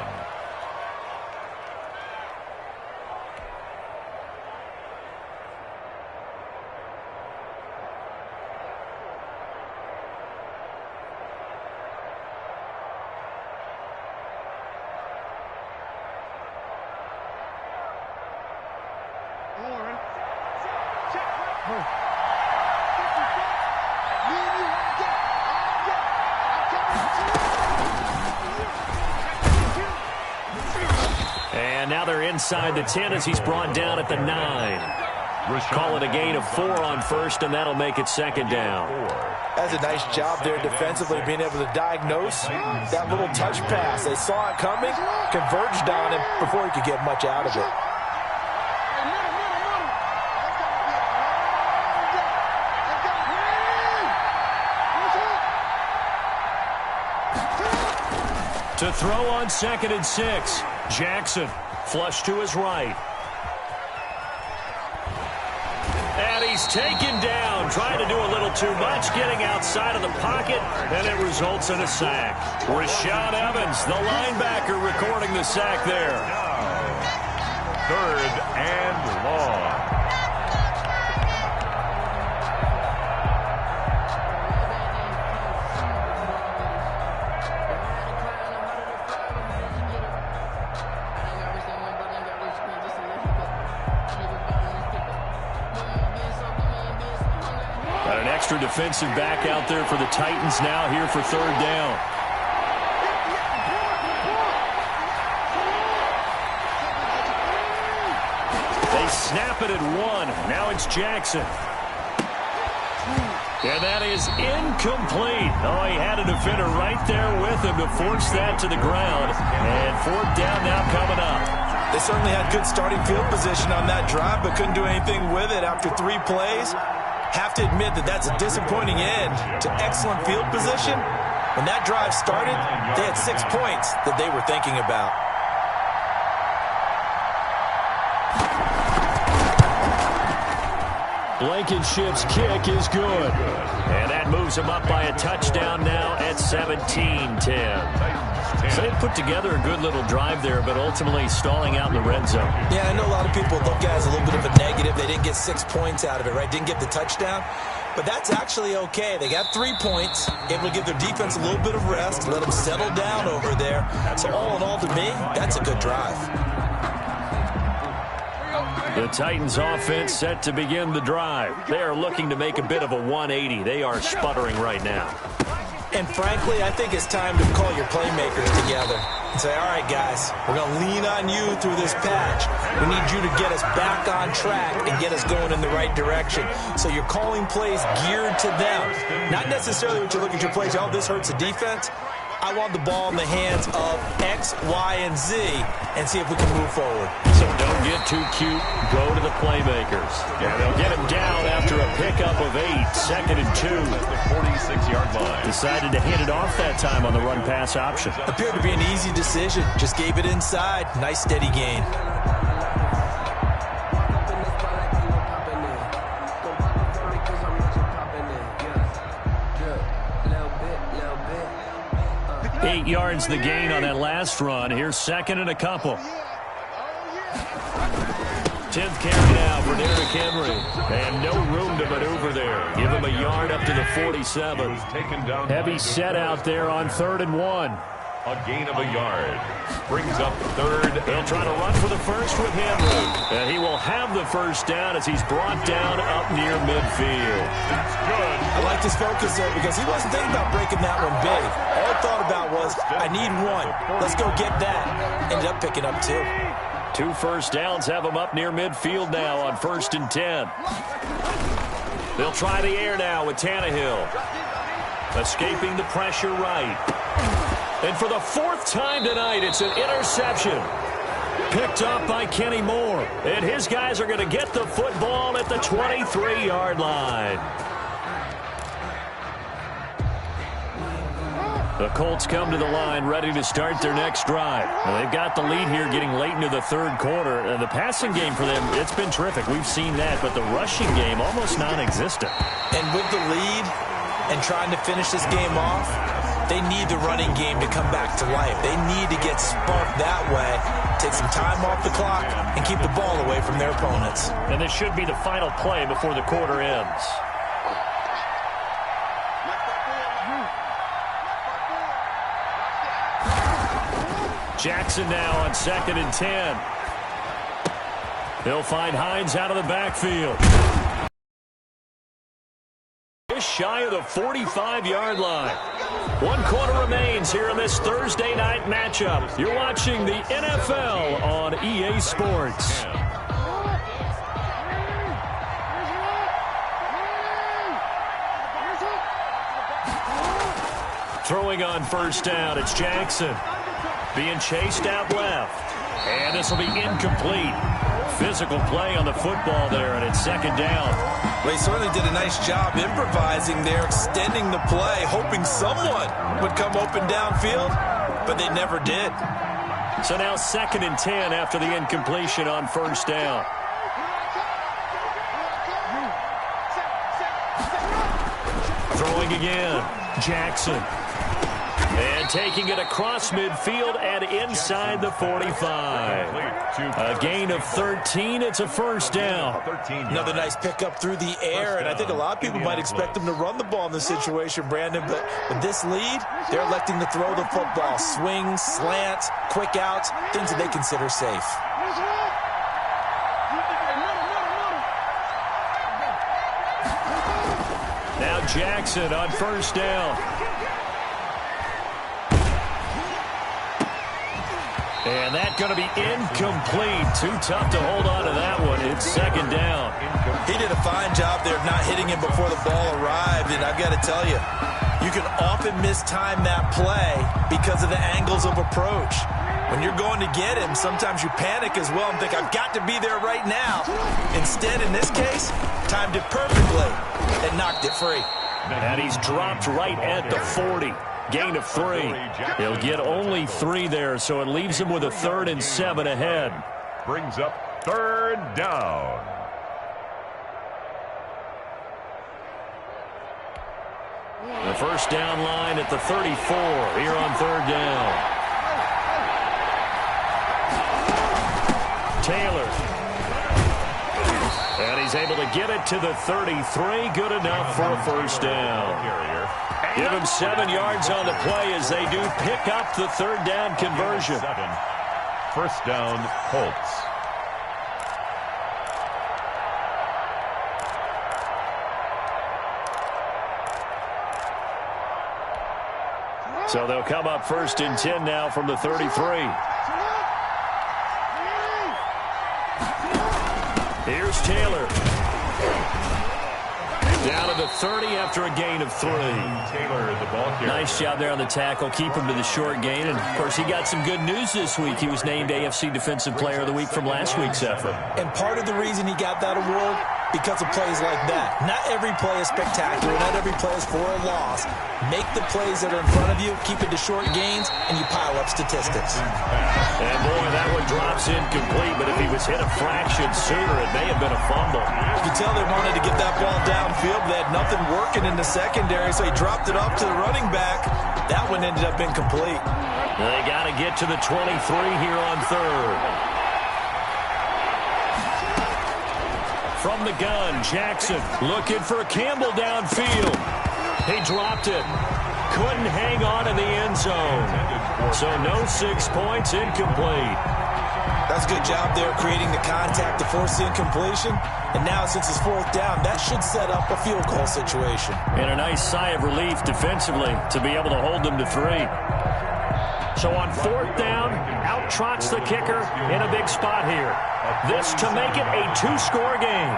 And now they're inside the 10 as he's brought down at the 9. Call it a gain of 4 on first, and that'll make it second down. That's a nice job there defensively, being able to diagnose that little touch pass. They saw it coming, converged on him before he could get much out of it. To throw on 2nd and 6. Jackson, flush to his right. And he's taken down, trying to do a little too much, getting outside of the pocket, and it results in a sack. Rashaan Evans, the linebacker, recording the sack there. 3rd and long. Extra defensive back out there for the Titans now here for 3rd down. They snap it at 1. Now it's Jackson. And that is incomplete. Oh, he had a defender right there with him to force that to the ground. And 4th down now coming up. They certainly had good starting field position on that drive, but couldn't do anything with it after 3 plays. Have to admit that that's a disappointing end to excellent field position. When that drive started, they had 6 points that they were thinking about. Blankenship's kick is good. And that moves him up by a touchdown now at 17-10. So they put together a good little drive there, but ultimately stalling out in the red zone. Yeah, I know a lot of people look at it as a little bit of a negative. They didn't get 6 points out of it, right? Didn't get the touchdown. But that's actually okay. They got 3 points, able to give their defense a little bit of rest, let them settle down over there. So all in all, to me, that's a good drive. The Titans offense set to begin the drive. They are looking to make a bit of a 180. They are sputtering right now. And frankly, I think it's time to call your playmakers together and say, all right, guys, we're going to lean on you through this patch. We need you to get us back on track and get us going in the right direction. So you're calling plays geared to them. Not necessarily what you look at your plays, oh, this hurts the defense. I want the ball in the hands of X, Y, and Z and see if we can move forward. So don't get too cute. Go to the playmakers. And they'll get him down after a pickup of 8. 2nd and 2. At the 46-yard line. Decided to hand it off that time on the run-pass option. Appeared to be an easy decision. Just gave it inside. Nice steady gain. Eight yards the gain on that last run. Here's 2nd and a couple. 10th carry now for Derrick Henry. And no room to maneuver there. Give him a yard up to the 47. Heavy set out there on 3rd and 1. A gain of a yard. Brings up 3rd. They'll try to run for the first with Henry. And he will have the first down as he's brought down up near midfield. That's good. I liked his focus there because he wasn't thinking about breaking that one big. All he thought about was, I need 1. Let's go get that. Ended up picking up 2. 2 first downs have him up near midfield now on 1st and 10. They'll try the air now with Tannehill. Escaping the pressure right. And for the 4th time tonight, it's an interception. Picked up by Kenny Moore. And his guys are going to get the football at the 23-yard line. The Colts come to the line ready to start their next drive. Well, they've got the lead here getting late into the 3rd quarter. The passing game for them, it's been terrific. We've seen that, but the rushing game almost non-existent. And with the lead and trying to finish this game off, they need the running game to come back to life. They need to get sparked that way, take some time off the clock, and keep the ball away from their opponents. And this should be the final play before the quarter ends. Jackson now on 2nd and 10. They'll find Hines out of the backfield. Just shy of the 45-yard line. 1 quarter remains here in this Thursday night matchup. You're watching the NFL on EA Sports. Throwing on first down, it's Jackson. Being chased out left. And this will be incomplete. Physical play on the football there, and it's second down. Well, he certainly did a nice job improvising there, extending the play, hoping someone would come open downfield, but they never did. So now 2nd and 10 after the incompletion on first down. Throwing again, Jackson. And taking it across midfield and inside the 45. A gain of 13. It's a first down. Another nice pickup through the air, and I think a lot of people might expect them to run the ball in this situation, Brandon, but with this lead, they're electing to throw the football. Swings, slants, quick outs, things that they consider safe. Now Jackson on first down. And that's going to be incomplete. Too tough to hold on to that one. It's second down. He did a fine job there of not hitting him before the ball arrived. And I've got to tell you, you can often mistime that play because of the angles of approach. When you're going to get him, sometimes you panic as well and think, I've got to be there right now. Instead, in this case, timed it perfectly and knocked it free. And he's dropped right at the 40. Gain of 3. He'll get only 3 there, so it leaves him with a 3rd and 7 ahead. Brings up 3rd down. The first down line at the 34 here on 3rd down. Taylor. And he's able to get it to the 33. Good enough for a first down. Give him 7 yards on the play as they do pick up the 3rd down conversion. 1st down, Colts. So they'll come up 1st and 10 now from the 33. Here's Taylor. Down to the 30 after a gain of 3. Taylor, the ball carrier. Nice job there on the tackle. Keep him to the short gain. And, of course, he got some good news this week. He was named AFC Defensive Player of the Week from last week's effort. And part of the reason he got that award, because of plays like that. Not every play is spectacular. Not every play is for a loss. Make the plays that are in front of you, keep it to short gains, and you pile up statistics. And, boy, that one drops incomplete. But if he was hit a fraction sooner, it may have been a fumble. You can tell they wanted to get that ball downfield. They had nothing working in the secondary, so he dropped it off to the running back. That one ended up incomplete. They got to get to the 23 here on 3rd. From the gun, Jackson looking for Campbell downfield. He dropped it. Couldn't hang on in the end zone. So no 6 points, incomplete. That's a good job there creating the contact to force the incompletion. And now since it's 4th down, that should set up a field goal situation. And a nice sigh of relief defensively to be able to hold them to 3. So on 4th down, out trots the kicker in a big spot here. This to make it a 2-score game.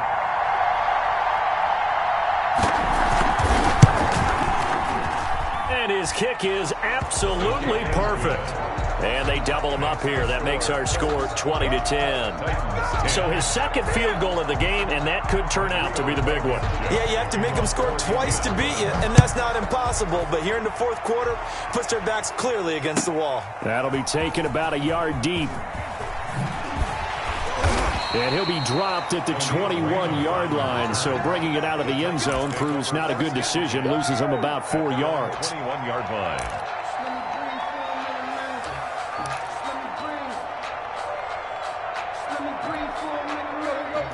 And his kick is absolutely perfect. And they double him up here. That makes our score 20-10. So his 2nd field goal of the game, and that could turn out to be the big one. Yeah, you have to make them score twice to beat you, and that's not impossible. But here in the 4th quarter, puts their backs clearly against the wall. That'll be taken about a yard deep. And he'll be dropped at the 21-yard line. So bringing it out of the end zone proves not a good decision. Loses him about 4 yards. 21-yard line.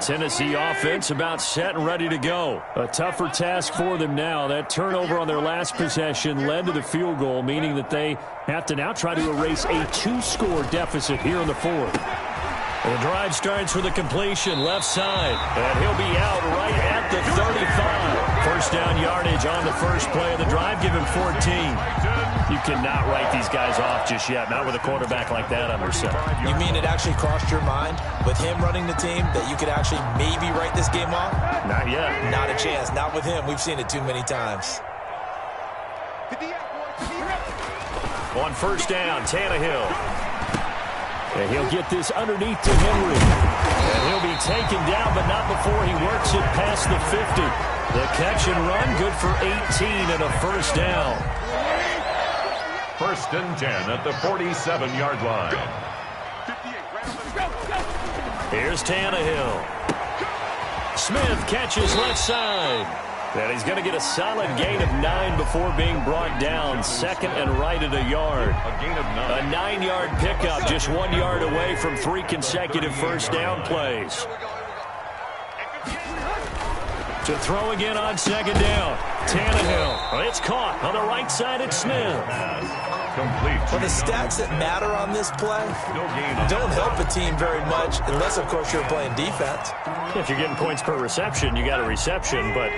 Tennessee offense about set and ready to go. A tougher task for them now. That turnover on their last possession led to the field goal, meaning that they have to now try to erase a 2-score deficit here in the 4th. The drive starts with a completion left side, and he'll be out right at the 35. First down yardage on the first play of the drive, give him 14. You cannot write these guys off just yet, not with a quarterback like that under center. You mean it actually crossed your mind with him running the team that you could actually maybe write this game off? Not yet. Not a chance. Not with him. We've seen it too many times. On first down, Tannehill. And he'll get this underneath to Henry. And he'll be taken down, but not before he works it past the 50. The catch and run, good for 18 and a first down. First and 10 at the 47-yard line. Here's Tannehill. Smith catches left side. And he's going to get a solid gain of 9 before being brought down. Second and right at a yard. A gain of 9. A 9-yard pickup, just 1 yard away from 3 consecutive first down plays. To throw again on second down. Tannehill. It's caught on the right side at Smith. Complete. Well, the stats that matter on this play don't help a team very much unless, of course, you're playing defense. If you're getting points per reception, you got a reception, but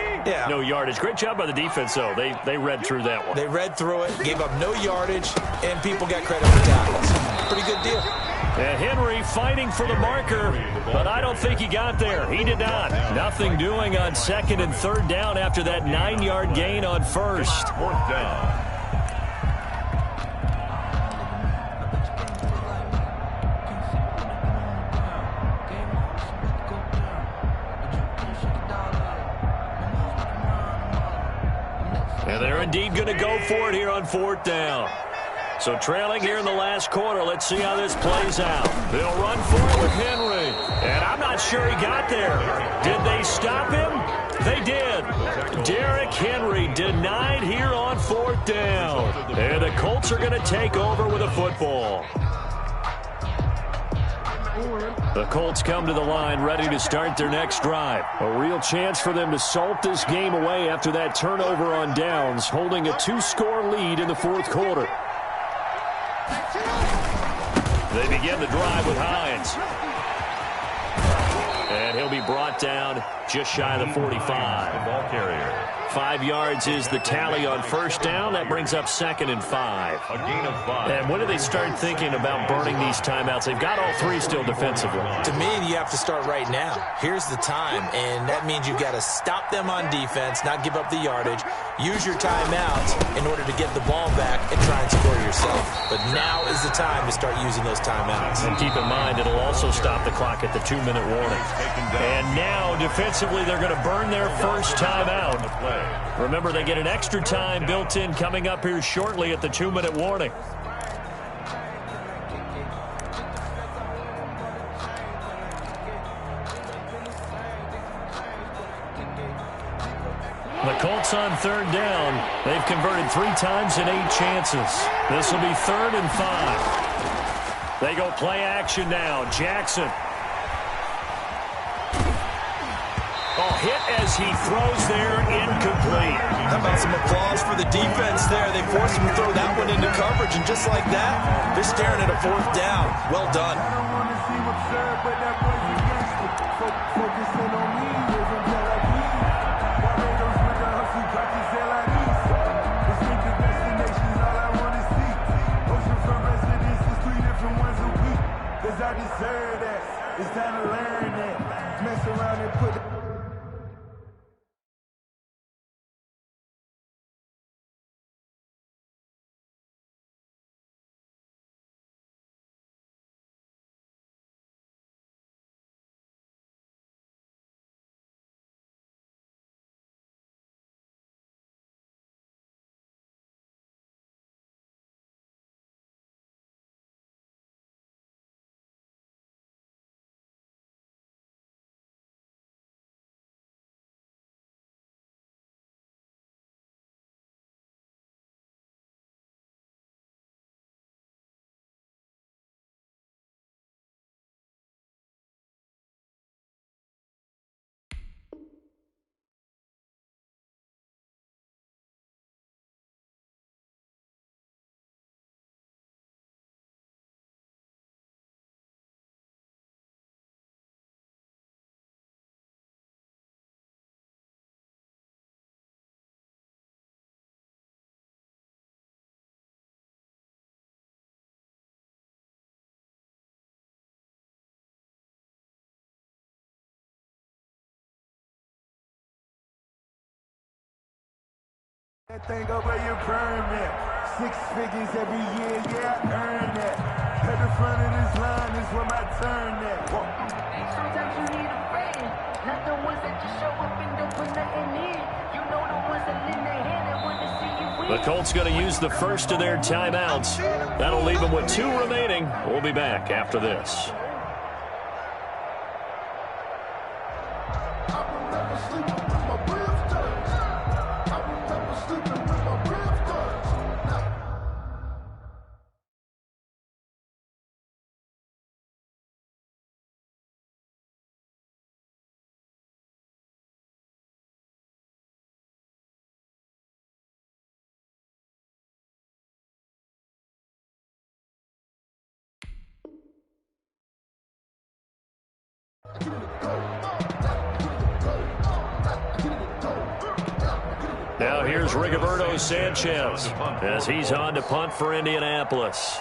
no yardage. Great job by the defense, though. They read through that one. They read through it, gave up no yardage, and people got credit for tackles. Pretty good deal. And Henry fighting for the marker, but I don't think he got there. He did not. Nothing doing on second and third down after that 9-yard gain on first. Fourth down. And they're indeed going to go for it here on fourth down. So trailing here in the last quarter. Let's see how this plays out. They'll run for it with Henry. And I'm not sure he got there. Did they stop him? They did. Derrick Henry denied here on fourth down. And the Colts are going to take over with a football. The Colts come to the line ready to start their next drive. A real chance for them to salt this game away after that turnover on downs, holding a 2-score lead in the fourth quarter. They begin the drive with Hines. And he'll be brought down just shy of the 45. Ball carrier. 5 yards is the tally on first down. That brings up second and 5. A gain of 5. And when do they start thinking about burning these timeouts? They've got all 3 still defensively. To me, you have to start right now. Here's the time, and that means you've got to stop them on defense, not give up the yardage, use your timeouts in order to get the ball back and try and score yourself. But now is the time to start using those timeouts. And keep in mind, it'll also stop the clock at the 2-minute warning. And now, defensively, they're going to burn their first timeout. Remember, they get an extra time built in coming up here shortly at the 2-minute warning. The Colts on third down. They've converted 3 times in 8 chances. This will be 3rd and 5. They go play action now. Jackson. Hit as he throws there, incomplete. How about some applause for the defense there? They forced him to throw that one into coverage, and just like that, they're staring at a fourth down. Well done. I deserve that. It's time to learn that. Mess around and put That thing over your permit. 6 figures every year, yeah, I earn that. At the front of this line is where my turn at. Sometimes you need a friend, not the ones that just show up and don't put nothing in. You know the ones that lend their hand and want to see you win. The Colts going to use the first of their timeouts. That'll leave them with 2 remaining. We'll be back after this. Now here's Rigoberto Sanchez as he's on to punt for Indianapolis.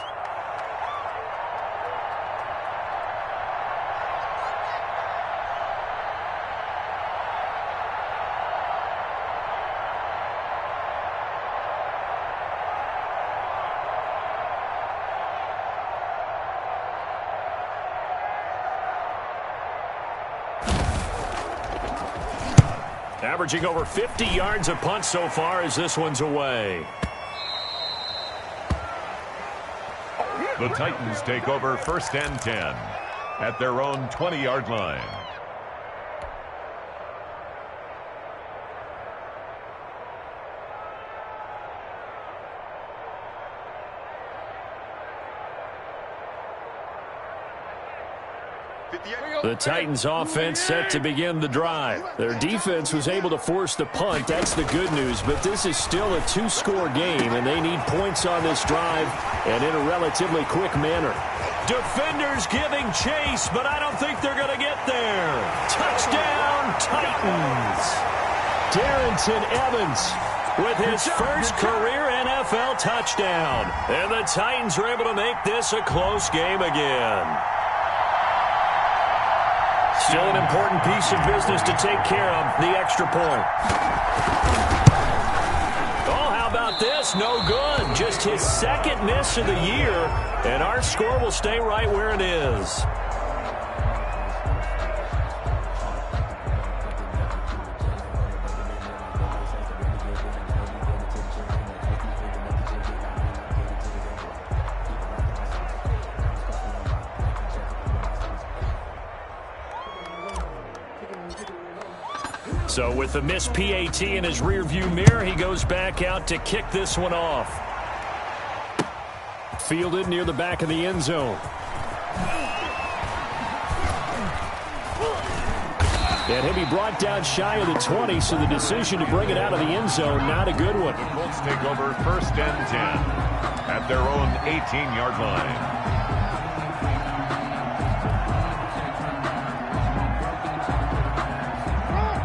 Averaging over 50 yards a punt so far as this one's away. The Titans take over 1st and 10 at their own 20-yard line. The Titans offense set to begin the drive. Their defense was able to force the punt. That's the good news, but this is still a 2-score game, and they need points on this drive and in a relatively quick manner. Defenders giving chase, but I don't think they're going to get there. Touchdown, Titans. Darrington Evans with his first career NFL touchdown. And the Titans are able to make this a close game again. Still an important piece of business to take care of, the extra point. Oh, how about this? No good. Just his 2nd miss of the year, and our score will stay right where it is. So with the missed PAT in his rearview mirror, he goes back out to kick this one off. Fielded near the back of the end zone. And he'll be brought down shy of the 20, so the decision to bring it out of the end zone, not a good one. The Colts take over 1st and 10 at their own 18-yard line.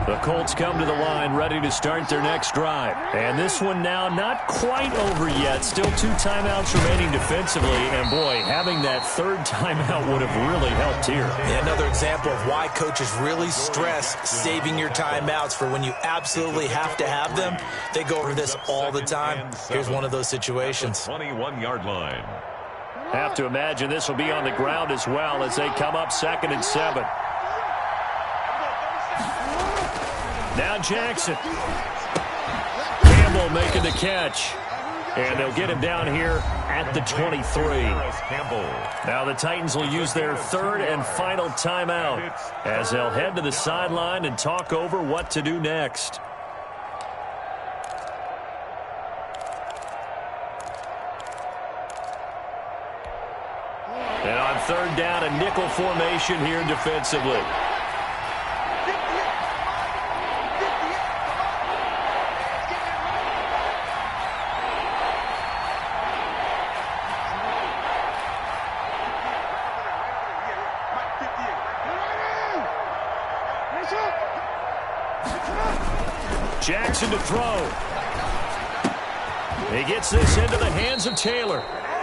The Colts come to the line ready to start their next drive. And this one now not quite over yet. Still 2 timeouts remaining defensively. And, boy, having that 3rd timeout would have really helped here. Yeah, another example of why coaches really stress saving your timeouts for when you absolutely have to have them. They go over this all the time. Here's one of those situations. 21-yard line. Have to imagine this will be on the ground as well as they come up 2nd and 7. Now Jackson. Campbell making the catch. And they'll get him down here at the 23. Now the Titans will use their 3rd and final timeout as they'll head to the sideline and talk over what to do next. And on 3rd down, a nickel formation here defensively. Jackson to throw. He gets this into the hands of Taylor.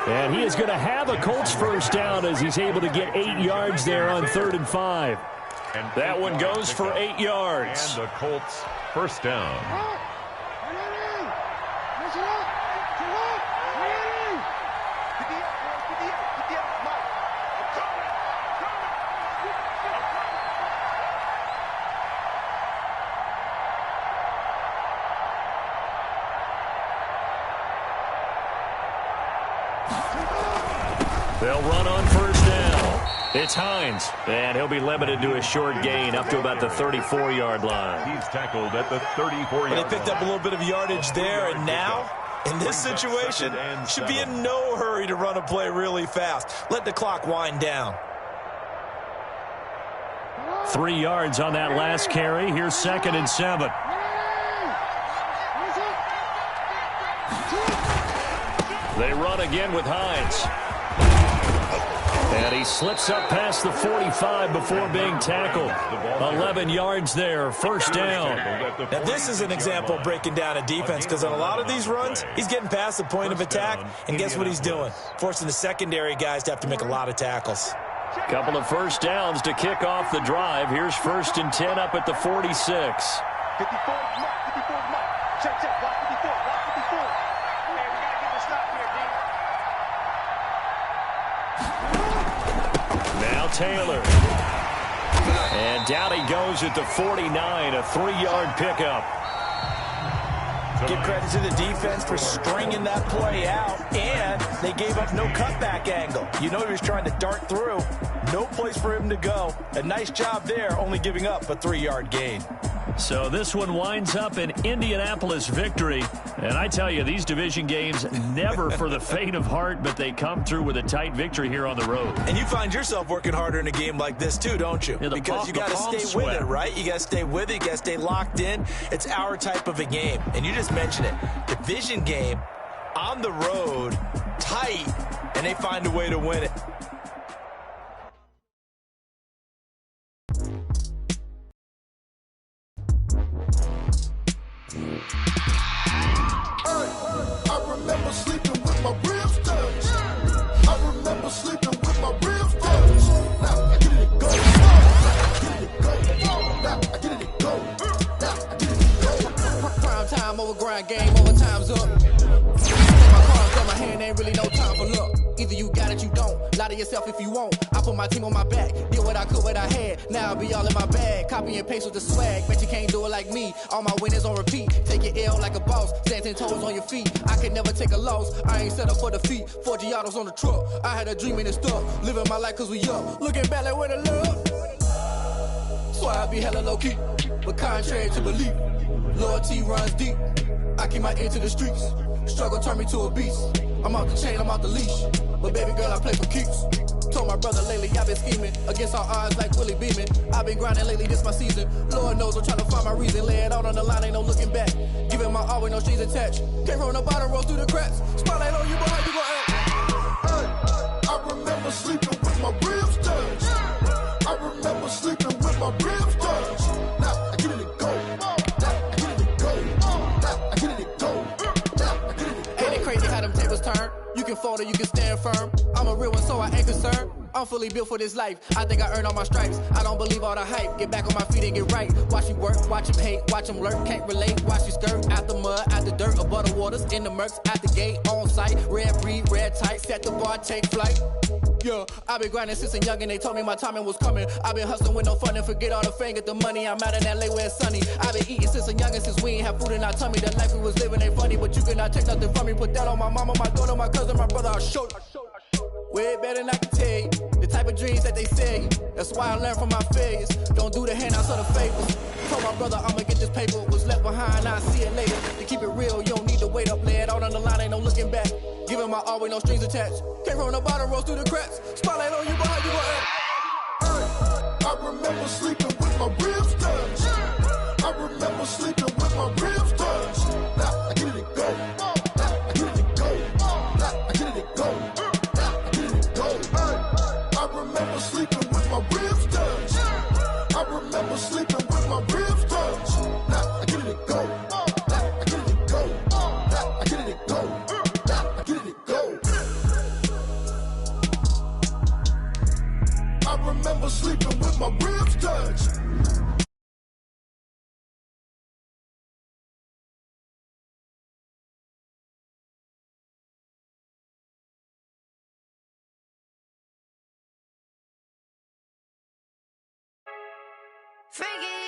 And he is going to have a Colts first down as he's able to get 8 yards there on 3rd and 5. And that one goes for 8 yards. And the Colts first down. They'll run on first down. It's Hines, and he'll be limited to a short gain up to about the 34-yard line. He's tackled at the 34-yard line. They picked up a little bit of yardage there, and now, in this situation, should be in no hurry to run a play really fast. Let the clock wind down. 3 yards on that last carry. Here's 2nd and 7. They run again with Hines. And he slips up past the 45 before being tackled. 11 yards there, first down. Now, this is an example of breaking down a defense, because on a lot of these runs, he's getting past the point of attack, and guess what he's doing? Forcing the secondary guys to have to make a lot of tackles. Couple of first downs to kick off the drive. Here's 1st and 10 up at the 46. 54, check, block 54, block 54. Hey, we gotta get the stop here, D. Now Taylor. And down he goes at the 49, a 3-yard pickup. Give credit to the defense for stringing that play out, and they gave up no cutback angle. You know he was trying to dart through. No place for him to go. A nice job there, only giving up a 3-yard gain. So this one winds up an Indianapolis victory. And I tell you, these division games never for the faint of heart, but they come through with a tight victory here on the road. And you find yourself working harder in a game like this too, don't you? Yeah, because you got to stay with it, right? You got to stay with it. You got to stay locked in. It's our type of a game. And you just mentioned it. Division game, on the road, tight, and they find a way to win it. I remember sleeping with my ribs touched. I remember sleeping with my ribs touched. Now I get it go. Now I get it go. Now I get it go. Prime time over grind game, overtime's up. My cards got my hand, ain't really no time for luck. Either you got it, you don't. Lie to yourself if you won't. I put my team on my back. Did what I could, what I had. Now I'll be all in my bag. Copy and paste with the swag. Bet you can't do it like me. All my winners on repeat. Take your L like a boss. Stand 10 toes on your feet. I can never take a loss. I ain't set up for defeat. 4 Giottos on the truck. I had a dream and it's stuff. Living my life cause we up. Looking back like where the love. So I be hella low key. But contrary to belief, loyalty runs deep. I keep my ear to the streets. Struggle turned me to a beast. I'm out the chain, I'm out the leash. But baby girl, I play for keeps. Told my brother lately I've been scheming. Against all odds like Willie Beeman. I've been grinding lately, this my season. Lord knows I'm trying to find my reason. Lay it out on the line, ain't no looking back. Giving my all with no strings attached. Came from the bottom, roll through the cracks. Spotlight on you, boy, how you gon' act? I remember sleeping with my ribs touched. I remember sleeping with my ribs touched. Now I get it go. Now I get it go. Now I get it go. Now I get it go. Ain't it crazy how them tables turn? You can fold or you can stand firm. I'm a real one, so I ain't concerned. I'm fully built for this life. I think I earned all my stripes. I don't believe all the hype. Get back on my feet and get right. Watch you work, watch him hate, watch him lurk. Can't relate, watch you skirt. Out the mud, out the dirt, above the waters, in the murks, at the gate, on site. Red breed, red tight, set the bar, take flight. Yeah, I've been grinding since a youngin', they told me my timing was coming. I've been hustling with no fun and forget all the fame, get the money. I'm out in LA where it's sunny. I've been eating since a youngin', since we ain't have food in our tummy. The life we was living ain't funny, but you cannot take nothing from me. Put that on my mama, my daughter, my cousin, my brother, I'll show you. Way better than I can tell you. The type of dreams that they say. That's why I learned from my failures. Don't do the handouts or the favors. Told my brother I'ma get this paper. Was left behind, I'll see it later. To keep it real, you don't need to wait up. Lay it out on the line, ain't no looking back. Giving my all with no strings attached. Came from the bottom, rose through the cracks. Spotlight on you, boy, how you gon' act? I remember sleeping with my ribs touched. I remember sleeping with my ribs touched. Now I get it go. Now I get it go. Now I get it go. Now I get it go. I remember sleeping with my ribs touched. I remember sleeping with my ribs touched. Now I get it go. Now I get it go. Now I get it go. Now I get it go. I remember sleeping with my ribs touched. Freaky